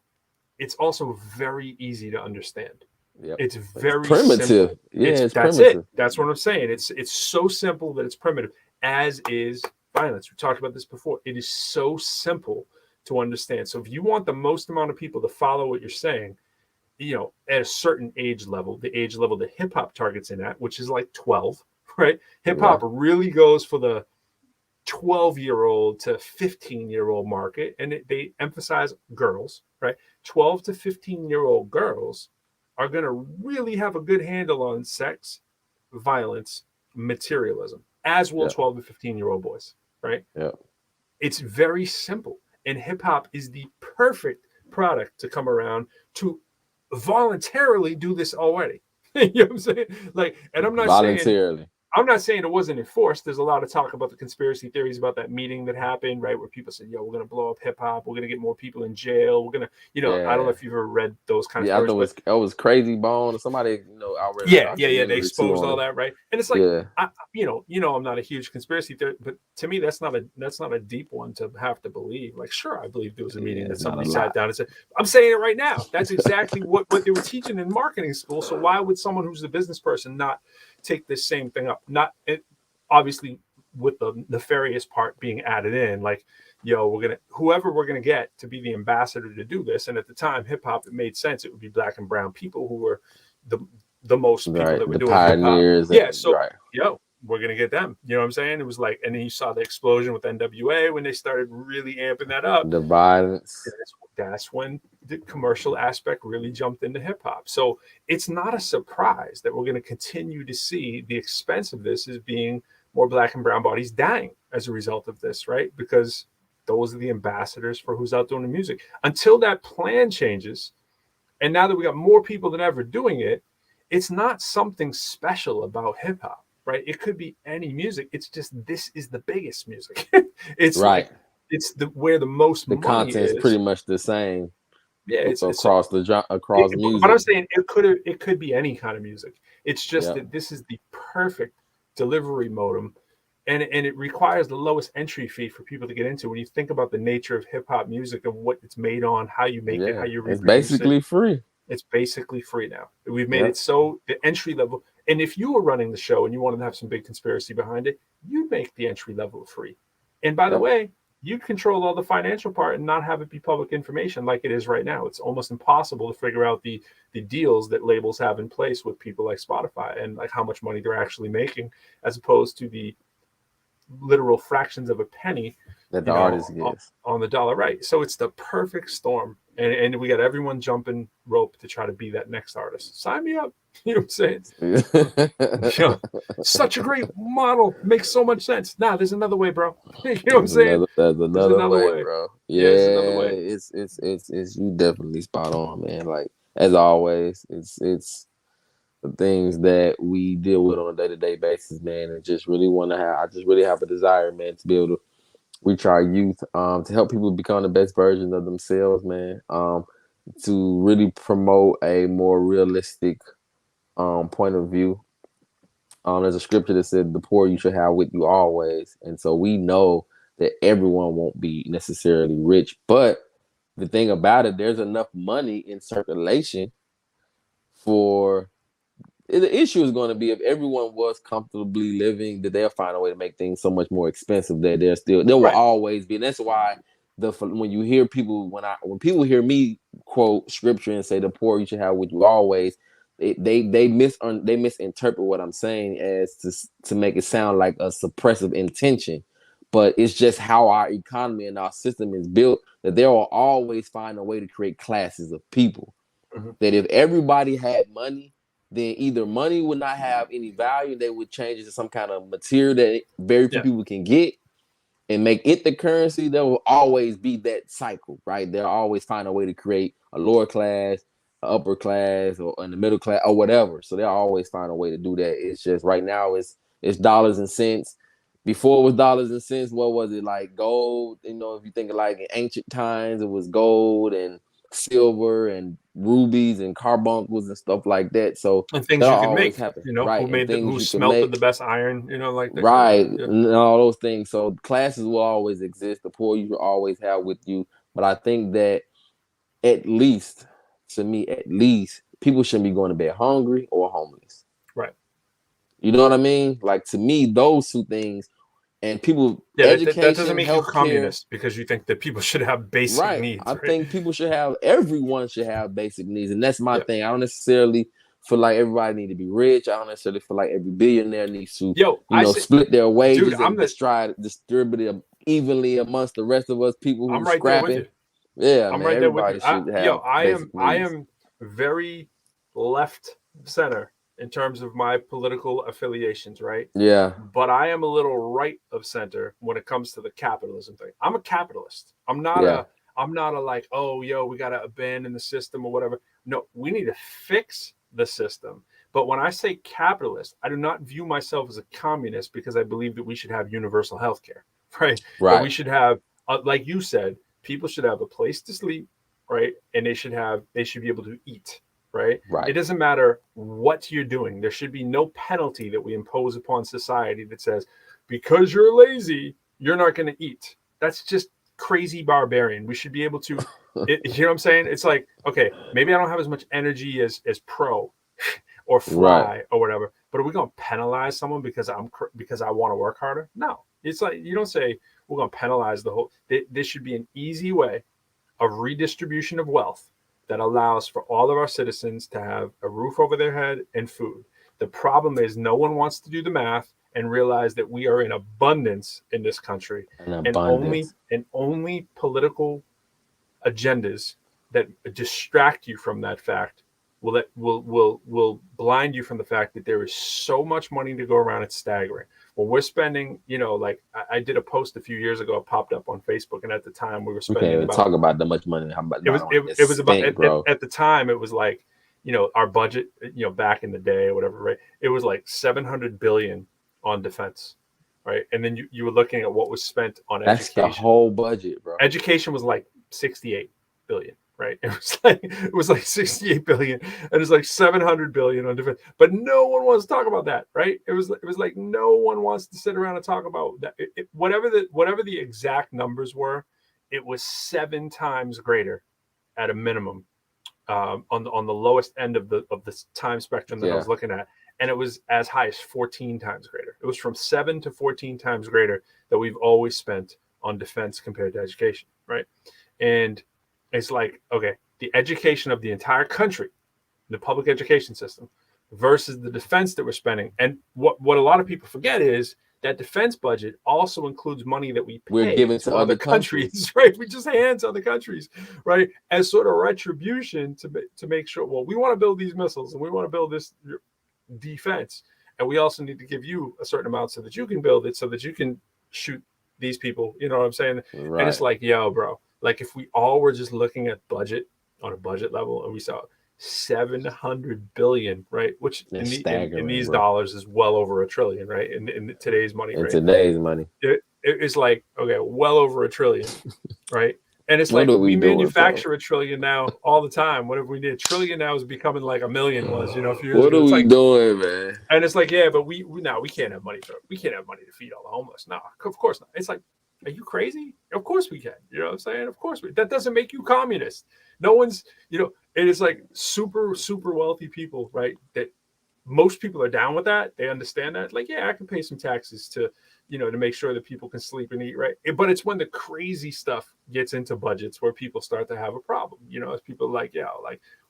it's also very easy to understand. Yep. It's very primitive. Simple. That's primitive. That's what I'm saying. It's so simple that it's primitive, as is violence. We talked about this before. It is so simple to understand. So if you want the most amount of people to follow what you're saying, you know, at a certain age level, the age level that hip hop targets in at, which is like 12, right? Hip hop really goes for the 12-year-old to 15-year-old market, and they emphasize girls, right? 12 to 15-year-old girls are going to really have a good handle on sex, violence, materialism, as will 12 to 15-year-old boys, right? Yeah. It's very simple. And hip hop is the perfect product to come around to voluntarily do this already. You know what I'm saying? Like, and I'm not saying it wasn't enforced. There's a lot of talk about the conspiracy theories about that meeting that happened, right? Where people said, yo, we're going to blow up hip hop. We're going to get more people in jail. We're going to, you know, I don't know if you've ever read those kind of stories. I thought it was Crazy Bone or somebody, you know, outright. Yeah. They exposed all that, right? And it's like, I'm not a huge conspiracy theorist, but to me, that's not a deep one to have to believe. Like, sure, I believe there was a meeting that somebody sat down and said, I'm saying it right now. That's exactly what they were teaching in marketing school. So why would someone who's a business person not take this same thing up? Obviously with the nefarious part being added in, like, yo, whoever we're gonna get to be the ambassador to do this. And at the time, hip hop, it made sense. It would be black and brown people who were the most people that were doing pioneers. hip hop. Yeah, so we're gonna get them. You know what I'm saying? It was like, and then you saw the explosion with NWA when they started really amping that up. The violence. That's when the commercial aspect really jumped into hip hop. So it's not a surprise that we're going to continue to see the expense of this as being more black and brown bodies dying as a result of this, right? Because those are the ambassadors for who's out doing the music. Until that plan changes, and now that we got more people than ever doing it, it's not something special about hip hop, right? It could be any music. It's just this is the biggest music. It's right. Like, it's where the most the money content's is. pretty much the same. Yeah, it's across music. But I'm saying it could be any kind of music. It's just that this is the perfect delivery modem, and it requires the lowest entry fee for people to get into. When you think about the nature of hip hop music, of what it's made on, how you make it, how you reproduce it's basically free. It's basically free now. We've made it so the entry level. And if you were running the show and you wanted to have some big conspiracy behind it, you'd make the entry level free. And by the way, you control all the financial part and not have it be public information like it is right now. It's almost impossible to figure out the deals that labels have in place with people like Spotify and like how much money they're actually making, as opposed to the literal fractions of a penny that the artist gets on the dollar, right? So it's the perfect storm, and we got everyone jumping rope to try to be that next artist. Sign me up. You know what I'm saying? Such a great model, makes so much sense. Nah, there's another way, bro. You know what I'm saying? There's another way, bro. There's another way. It's you definitely spot on, man. Like as always, it's the things that we deal with on a day-to-day basis, man, and just really I just really have a desire, man, to be able to reach our youth, to help people become the best version of themselves, man, to really promote a more realistic point of view. There's a scripture that said, the poor you should have with you always. And so we know that everyone won't be necessarily rich, but the thing about it, there's enough money in circulation for the issue is going to be if everyone was comfortably living, that they'll find a way to make things so much more expensive that there will always be. And that's why when you hear people, when people hear me quote scripture and say the poor you should have with you always, they misinterpret what I'm saying as to make it sound like a suppressive intention. But it's just how our economy and our system is built, that they will always find a way to create classes of people. Mm-hmm. That if everybody had money, then either money would not have any value, they would change it to some kind of material that very few people can get and make it the currency. There will always be that cycle, right? They'll always find a way to create a lower class, an upper class, or in the middle class, or whatever. So they'll always find a way to do that. It's just right now it's dollars and cents. Before it was dollars and cents, what was it, like gold? You know, if you think of like in ancient times, it was gold and silver and rubies and carbuncles and stuff like that. So and things you can make, happen. You know, right? who smelted the best iron, you know, like that. Right, and all those things. So classes will always exist. The poor you will always have with you. But I think that at least people shouldn't be going to bed hungry or homeless. Right. You know what I mean? Like to me, those two things. And people, education, that doesn't make you healthcare, communist because you think that people should have basic needs. I think everyone should have basic needs. And that's my thing. I don't necessarily feel like everybody needs to be rich. I don't necessarily feel like every billionaire needs to split their wages and distribute it evenly amongst the rest of us people who are scrapping. Yeah, I'm man, right there with you. I am very left center in terms of my political affiliations, right? Yeah. But I am a little right of center when it comes to the capitalism thing. I'm a capitalist. I'm not a like, we got to abandon the system or whatever. No, we need to fix the system. But when I say capitalist, I do not view myself as a communist because I believe that we should have universal health care, right? But we should have, like you said, people should have a place to sleep, right? And they should be able to eat. Right. It doesn't matter what you're doing. There should be no penalty that we impose upon society that says, because you're lazy, you're not going to eat. That's just crazy barbarian. We should be able to, you know what I'm saying? It's like, okay, maybe I don't have as much energy as Pro or Fly or whatever, but are we going to penalize someone because I want to work harder? No, it's like, you don't say we're going to penalize the whole, there should be an easy way of redistribution of wealth that allows for all of our citizens to have a roof over their head and food. The problem is no one wants to do the math and realize that we are in abundance in this country, and only political agendas that distract you from that fact will blind you from the fact that there is so much money to go around. It's staggering. When we're spending, like I did a post a few years ago, it popped up on Facebook, and at the time we were spending talk about that much money. How about it was about at the time it was like, our budget, back in the day or whatever, right? It was like $700 billion on defense, right? And then you were looking at what was spent on education. That's the whole budget, bro. Education was like 68 billion, right? It was like 68 billion, and it's like 700 billion on defense. But no one wants to talk about that, right? It was like no one wants to sit around and talk about that. Whatever the exact numbers were, it was 7 times greater at a minimum, on the lowest end of the time spectrum that I was looking at. And it was as high as 14 times greater. It was from 7 to 14 times greater that we've always spent on defense compared to education, right? And it's like, okay, the education of the entire country, the public education system, versus the defense that we're spending. And what a lot of people forget is that defense budget also includes money that we're giving to other countries, right? We just hand to other countries, right? As sort of retribution to make sure, well, we want to build these missiles and we want to build this defense, and we also need to give you a certain amount so that you can build it, so that you can shoot these people. You know what I'm saying? Right. And it's like, yo, bro, like if we all were just looking at budget on a budget level, and we saw 700 billion, right? Which in these dollars is well over $1 trillion, right? In today's money, right? Today's money, it's like, okay, well over $1 trillion, right? And it's like we manufacture $1 trillion now all the time. Whatever we did, $1 trillion now is becoming like $1 million was, a few years ago. What are we doing, man? And it's like, yeah, but we can't have money to feed all the homeless. No, of course not. It's like, are you crazy? Of course we can. You know what I'm saying? Of course that doesn't make you communist. No one's, it is like super, super wealthy people, right? That most people are down with that. They understand that. Like, yeah, I can pay some taxes to make sure that people can sleep and eat, right? But it's when the crazy stuff gets into budgets where people start to have a problem. As people like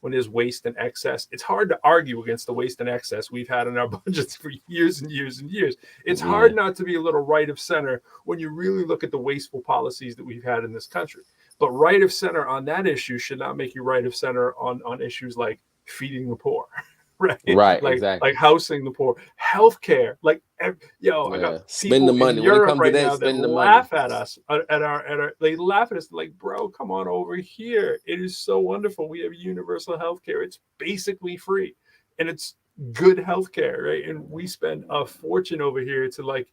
when there's waste and excess, it's hard to argue against the waste and excess we've had in our budgets for years and years and years. It's hard not to be a little right of center when you really look at the wasteful policies that we've had in this country. But right of center on that issue should not make you right of center on issues like feeding the poor. Right, exactly. Like housing the poor, healthcare. Like, I got spend the money. In Europe when it comes right to that, now spend that the laugh money. at us at our. They laugh at us like, bro, come on over here. It is so wonderful. We have universal healthcare. It's basically free, and it's good healthcare, right? And we spend a fortune over here to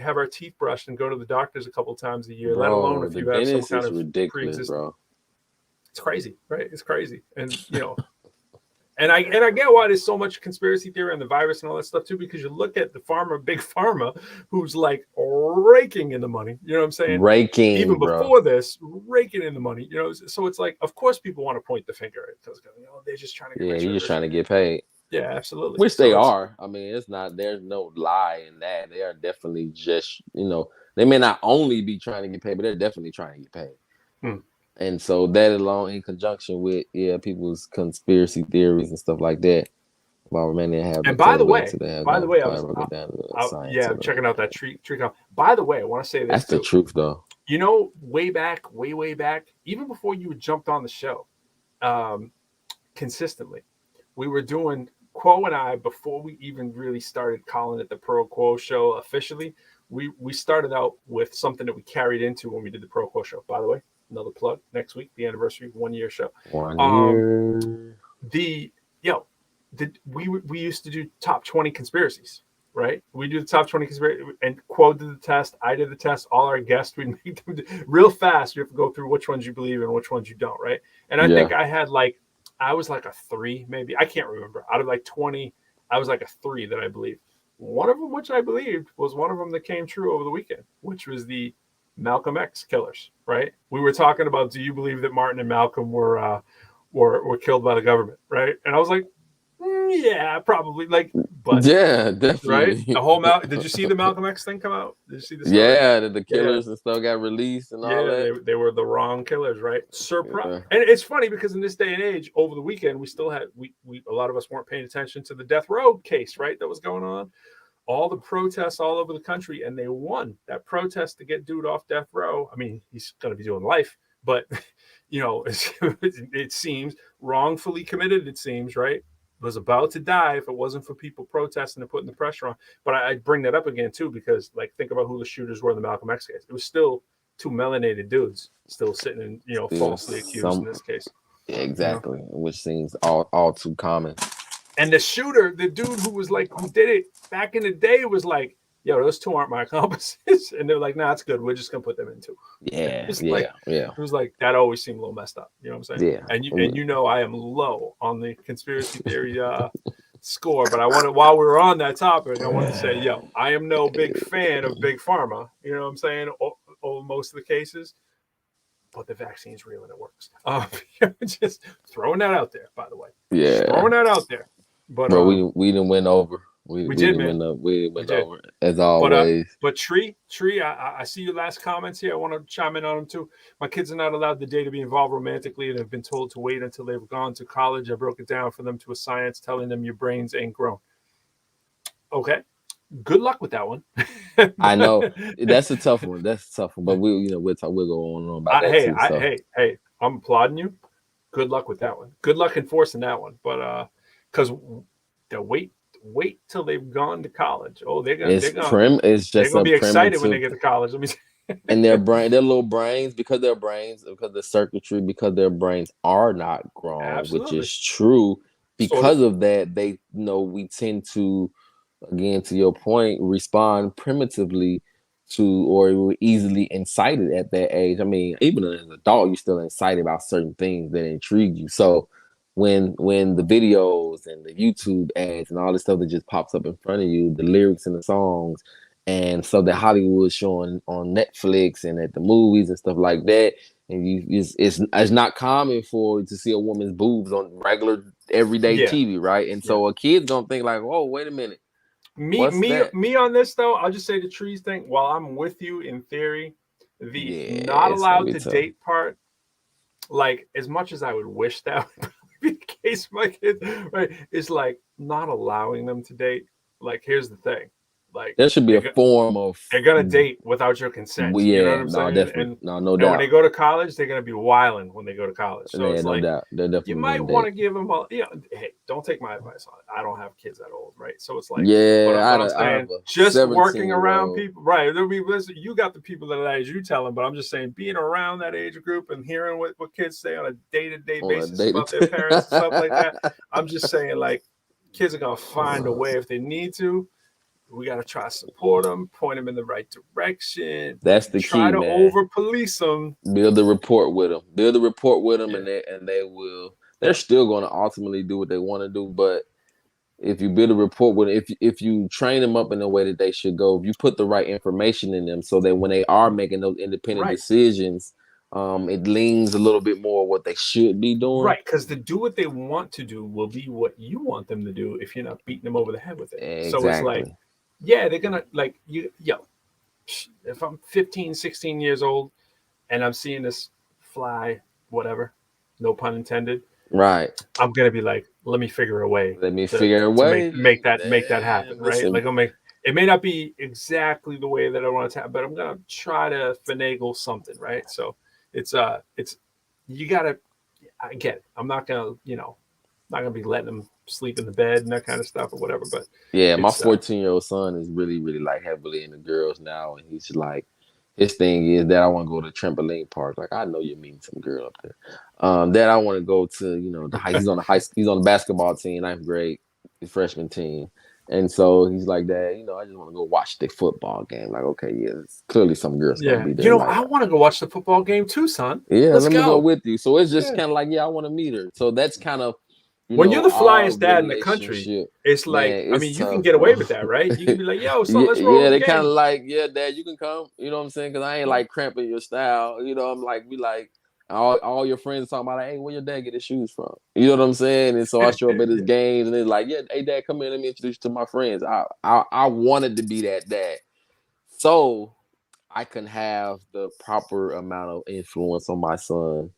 have our teeth brushed and go to the doctors a couple times a year. Let alone if you have some kind of ridiculous, bro. It's crazy, right? It's crazy, and And I get why there's so much conspiracy theory on the virus and all that stuff too, because you look at the big pharma, who's like raking in the money. You know what I'm saying? Even before this, raking in the money. So it's like, of course, people want to point the finger at it because they're just trying to get you're just trying to get paid. Yeah, absolutely. Which they are. I mean, it's not. There's no lie in that. They are definitely just they may not only be trying to get paid, but they're definitely trying to get paid. And so that alone, in conjunction with people's conspiracy theories and stuff like that, about man, they have. And by the way, I'm checking out that tree count. By the way, I want to say this. That's the truth, though. Way back, even before you jumped on the show, consistently, we were doing Quo and I before we even really started calling it the ProQuo Show officially. We started out with something that we carried into when we did the ProQuo Show. By the way. Another plug next week, the anniversary 1 year show. 1 year. We used to do top 20 conspiracies, right? We do the top 20 conspiracy, and Quo did the test. I did the test. All our guests, we'd make them real fast. You have to go through which ones you believe and which ones you don't, right? And I think I was like a 3, maybe. I can't remember. Out of like 20, I was like a 3 that I believed. One of them, which I believed, was one of them that came true over the weekend, which was the Malcolm X killers, right? We were talking about, do you believe that Martin and Malcolm were killed by the government, right? And I was like, yeah, probably. But yeah, definitely. Right? The whole did you see the Malcolm X thing come out? Did you see this? Yeah, the killers and stuff got released and all that. They were the wrong killers, right? And it's funny because in this day and age, over the weekend, we still had a lot of us weren't paying attention to the death row case, right? That was going on. all the protests all over the country, and they won that protest to get dude off death row. I mean, he's going to be doing life, but you know, it seems wrongfully committed. It seems, right? Was about to die if it wasn't for people protesting and putting the pressure on. But I bring that up again too because, like, think about who the shooters were in the Malcolm X case. It was still two melanated dudes still sitting in, you know, falsely accused in this case. Yeah, exactly, you know? Which seems all too common. And the shooter, the dude who was like, who did it back in the day, was like, yo, those two aren't my accomplices. And they're like, nah, it's good. We're just going to put them in too. Yeah, yeah. It was like, that always seemed a little messed up. You know what I'm saying? Yeah. And you know, I am low on the conspiracy theory score. But I wanted, while we were on that topic, I wanted to say, yo, I am no big fan of Big Pharma. You know what I'm saying? Most of the cases. But the vaccine's real and it works. Just throwing that out there, by the way. Yeah. Throwing that out there. But bro, we didn't win over. We did, man. We went over as always. But Tree, I see your last comments here. I want to chime in on them too. My kids are not allowed today to be involved romantically and have been told to wait until they've gone to college. I broke it down for them to a science, telling them your brains ain't grown. Okay. Good luck with that one. I know that's a tough one. But we'll go on about that. Hey, I'm applauding you. Good luck with that one. Good luck enforcing that one. But because the wait till they've gone to college. Oh, they're gonna be excited when they get to college. Let me and their little brains, because their circuitry, because their brains are not grown. Absolutely. Which is true. Because of that, we tend to, again, to your point, respond primitively to, or we're easily incited at that age. I mean, even as an adult, you're still incited about certain things that intrigue you. So when the videos and the YouTube ads and all this stuff that just pops up in front of you, the lyrics and the songs, and so that Hollywood's showing on Netflix and at the movies and stuff like that, and it's not common to see a woman's boobs on regular everyday TV, right? And so a kid's gonna think like, "Oh, wait a minute." Me on this though, I'll just say the trees thing. While I'm with you in theory, the not allowed to date part, like, as much as I would wish that would be the case for my kids, right? It's like not allowing them to date. Like, here's the thing. Like, there should be a form of, they're gonna date without your consent. You know what I'm saying? Definitely. No doubt. When they go to college, they're gonna be wilding when they go to college. So it's like, doubt. You might want to give them hey, don't take my advice on it. I don't have kids that old, right? So it's like, I'm saying, just working around people, right? You got the people that age, you tell them, but I'm just saying, being around that age group and hearing what kids say on a day-to-day basis about their parents and stuff like that. I'm just saying, like, kids are gonna find a way if they need to. We got to try to support them, point them in the right direction. That's the key, man. Try to over-police them. Build the rapport with them. And they're still going to ultimately do what they want to do. But if you build a rapport with them, if you train them up in the way that they should go, if you put the right information in them so that when they are making those independent decisions, it leans a little bit more what they should be doing. Right, because to do what they want to do will be what you want them to do if you're not beating them over the head with it. Exactly. So it's like, they're gonna, like, if I'm 15, 16 years old and I'm seeing this fly, whatever, no pun intended, right, I'm gonna be like, let me figure a way. To make that happen, right? Like, it may not be exactly the way that I want it to happen, but I'm gonna try to finagle something, right? So it's you gotta, I get it. I'm not gonna be letting them sleep in the bed and that kind of stuff or whatever. But my 14-year-old son is really, really, like, heavily into girls now, and he's like, his thing is that I want to go to the trampoline park. Like, I know you're meeting some girl up there. That I want to go to, he's on the basketball team, 9th grade, his freshman team. And so he's like, Dad, I just want to go watch the football game. Like, okay, it's clearly some girls gonna be there. I want to go watch the football game too, son. Yeah, let me go with you. So it's just kind of like, I want to meet her. So that's kind of, when you're the flyest dad in the country, it's like, man, you can get away with that, right? You can be like, yo, so let's roll. Yeah, they kind of like, Dad, you can come. You know what I'm saying? Because I ain't like cramping your style. I'm like, we like, all your friends talking about, like, hey, where your dad get his shoes from? You know what I'm saying? And so I show up at his games, and it's like, hey, Dad, come here, let me introduce you to my friends. I wanted to be that dad, so I can have the proper amount of influence on my son,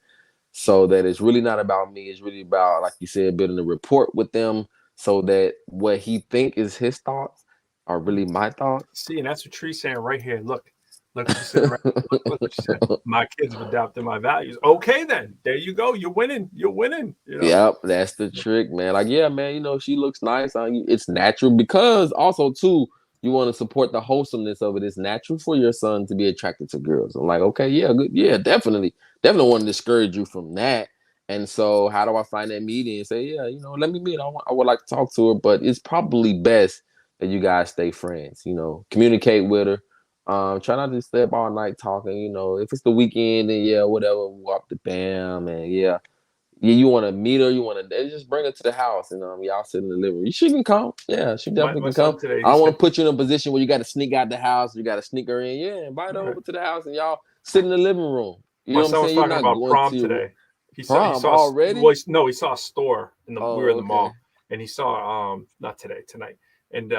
so that it's really not about me. It's really about, like you said, building a rapport with them, so that what he think is his thoughts are really my thoughts. See, and that's what Tree's saying right here. Look what she said. Right. Look what she said. My kids have adopted my values. Okay, then there you go. You're winning. You're winning. You know? Yep, that's the trick, man. Like, yeah, man, you know, she looks nice on you. It's natural because also too, you want to support the wholesomeness of it. It's natural for your son to be attracted to girls. I'm like, okay, yeah, good, yeah, definitely want to discourage you from that. And so, how do I find that meeting and say, yeah, you know, let me meet. I would like to talk to her, but it's probably best that you guys stay friends. You know, communicate with her. Try not to stay up all night talking. You know, if it's the weekend, then yeah, whatever, walk the bam, and yeah, you want to meet her, you want to just bring her to the house, and y'all sit in the living room. She can come, yeah, she definitely can come. Today, I don't want to put you in a position where you got to sneak out the house, you got to sneak her in. Yeah, invite her over to the house, and y'all sit in the living room. You know what I'm saying? You're not about prom today. He saw already. He saw a store in the. We were in the mall, and he saw not today, tonight, and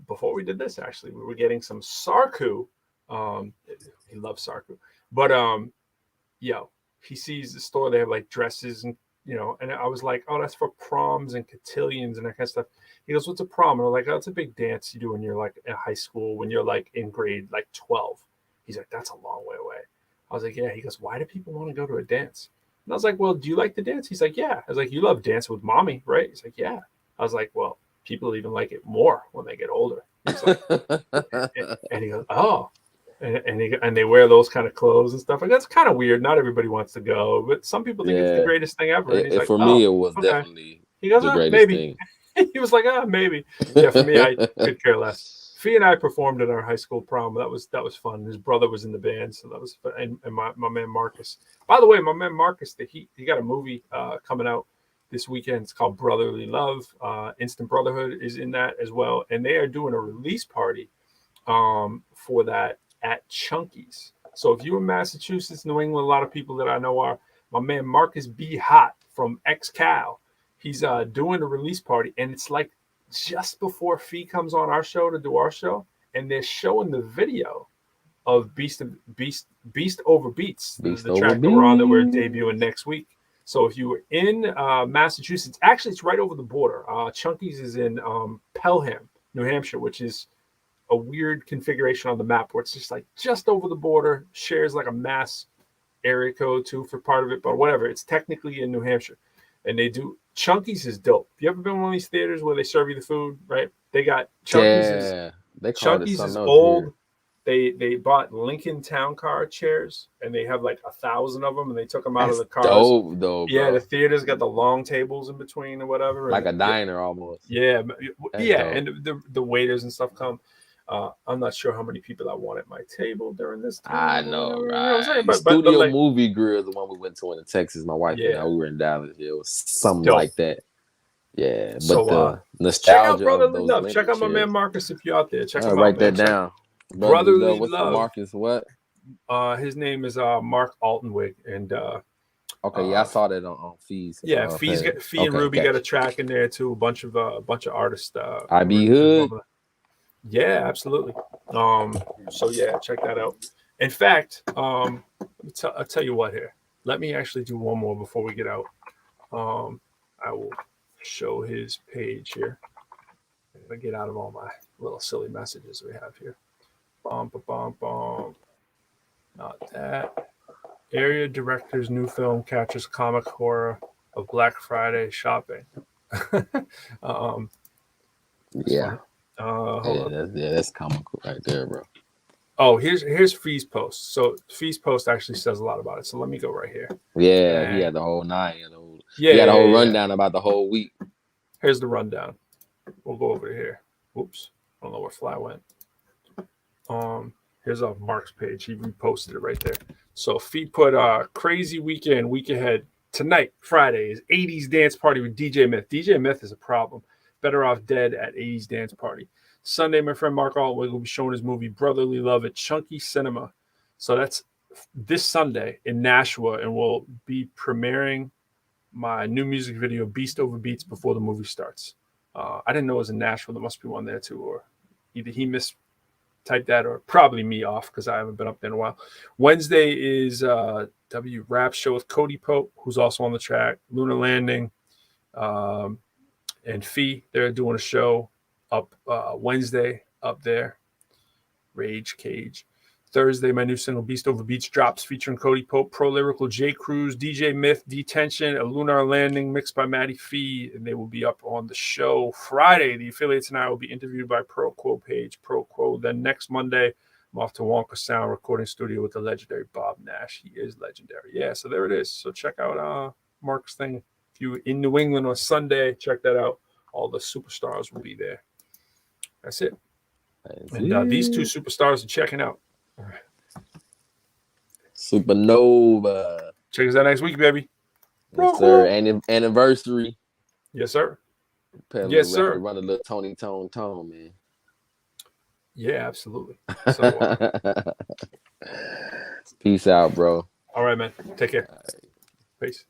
before we did this, actually, we were getting some Sarku. He loves Sarku, but he sees the store. They have like dresses and and I was like, oh, that's for proms and cotillions and that kind of stuff. He goes, what's a prom? And I'm like, oh, it's a big dance you do when you're like in high school, when you're like in grade like 12. He's like, that's a long way away. I was like, yeah. He goes, why do people want to go to a dance? And I was like, well, do you like to dance? He's like, yeah. I was like, you love dancing with mommy, right? He's like, yeah. I was like, well, people even like it more when they get older. Like, and he goes, oh. And they wear those kind of clothes and stuff. Like, that's kind of weird. Not everybody wants to go, but some people think it's the greatest thing ever. And he's like, for me, it was definitely he goes, the greatest maybe. thing. He was like, maybe. Yeah, for me, I could care less. Fee and I performed at our high school prom. That was fun. His brother was in the band, so that was fun. And my man Marcus. By the way, my man Marcus, he got a movie coming out this weekend. It's called Brotherly Love. Instant Brotherhood is in that as well, and they are doing a release party for that at Chunky's. So if you're in Massachusetts, New England, a lot of people that I know are. My man Marcus B. Hot from Cal. He's doing a release party, and it's like just before Fee comes on our show to do our show, and they're showing the video of Beast Over Beats, the track that we're on that we're debuting next week. So if you were in Massachusetts, actually it's right over the border. Chunky's is in Pelham, New Hampshire, which is a weird configuration on the map where it's just like just over the border, shares like a Mass area code too for part of it, but whatever. It's technically in New Hampshire, and they do. Chunky's is dope. You ever been in one of these theaters where they serve you the food, right? They got Chunky's. Yeah, Chunky's is old. Here. They bought Lincoln Town Car chairs, and they have like 1,000 of them, and they took them out of the cars. Dope, though, yeah, the theater's got the long tables in between or whatever, like a diner almost. Yeah, and the waiters and stuff come. I'm not sure how many people I want at my table during this time. I know, right? But Studio Movie Grill, the one we went to in Texas, my wife and I, we were in Dallas. Yeah, it was something like that. Yeah, but so, the nostalgia. Check out Brotherly Love. Check out my man Marcus if you're out there. Check him out. Write that down. Brotherly What's Love. Marcus, what? His name is Mark Altenwig, and okay, I saw that on Fees. Yeah, Fee and Ruby got a track in there too. A bunch of artists. IB Hood. Yeah, absolutely. So yeah, check that out. In fact, I'll tell you what here. Let me actually do one more before we get out. I will show his page here. I'm gonna get out of all my little silly messages we have here. Not that. Area director's new film captures comic horror of Black Friday shopping. Yeah. That's comical right there, bro. Oh, here's Fee's post. So Fee's post actually says a lot about it. So let me go right here. Yeah, he had the whole night. He had a whole rundown about the whole week. Here's the rundown. We'll go over here. Oops, I don't know where Fly went. Here's off Mark's page. He reposted it right there. So Fee put crazy week ahead. Tonight, Friday, is 80s dance party with DJ Myth. DJ Myth is a problem. Better off dead at 80s dance party. Sunday, my friend Mark Altwig will be showing his movie Brotherly Love at Chunky Cinema. So that's this Sunday in Nashua, and we'll be premiering my new music video, Beast Over Beats, before the movie starts. I didn't know it was in Nashua. There must be one there too, or either he mistyped that or probably me off because I haven't been up there in a while. Wednesday is W Rap Show with Cody Pope, who's also on the track, Lunar Landing, and Fee. They're doing a show up Wednesday up there. Rage Cage. Thursday, my new single Beast Over Beats drops featuring Cody Pope, Pro Lyrical, J Cruz, DJ Myth, Detention, A Lunar Landing mixed by Matty Fee, and they will be up on the show. Friday, the affiliates and I will be interviewed by ProQuo page, ProQuo. Then next Monday, I'm off to Wonka Sound recording studio with the legendary Bob Nash. He is legendary. Yeah, so there it is. So check out Mark's thing. If you're in New England on Sunday, check that out. All the superstars will be there. That's it. And these two superstars are checking out. All right. Supernova. Check us out next week, baby. Yes, sir. Anniversary. Yes, sir. Yes, sir. Run a little Tony Tone, man. Yeah, absolutely. So, peace out, bro. All right, man. Take care. Peace.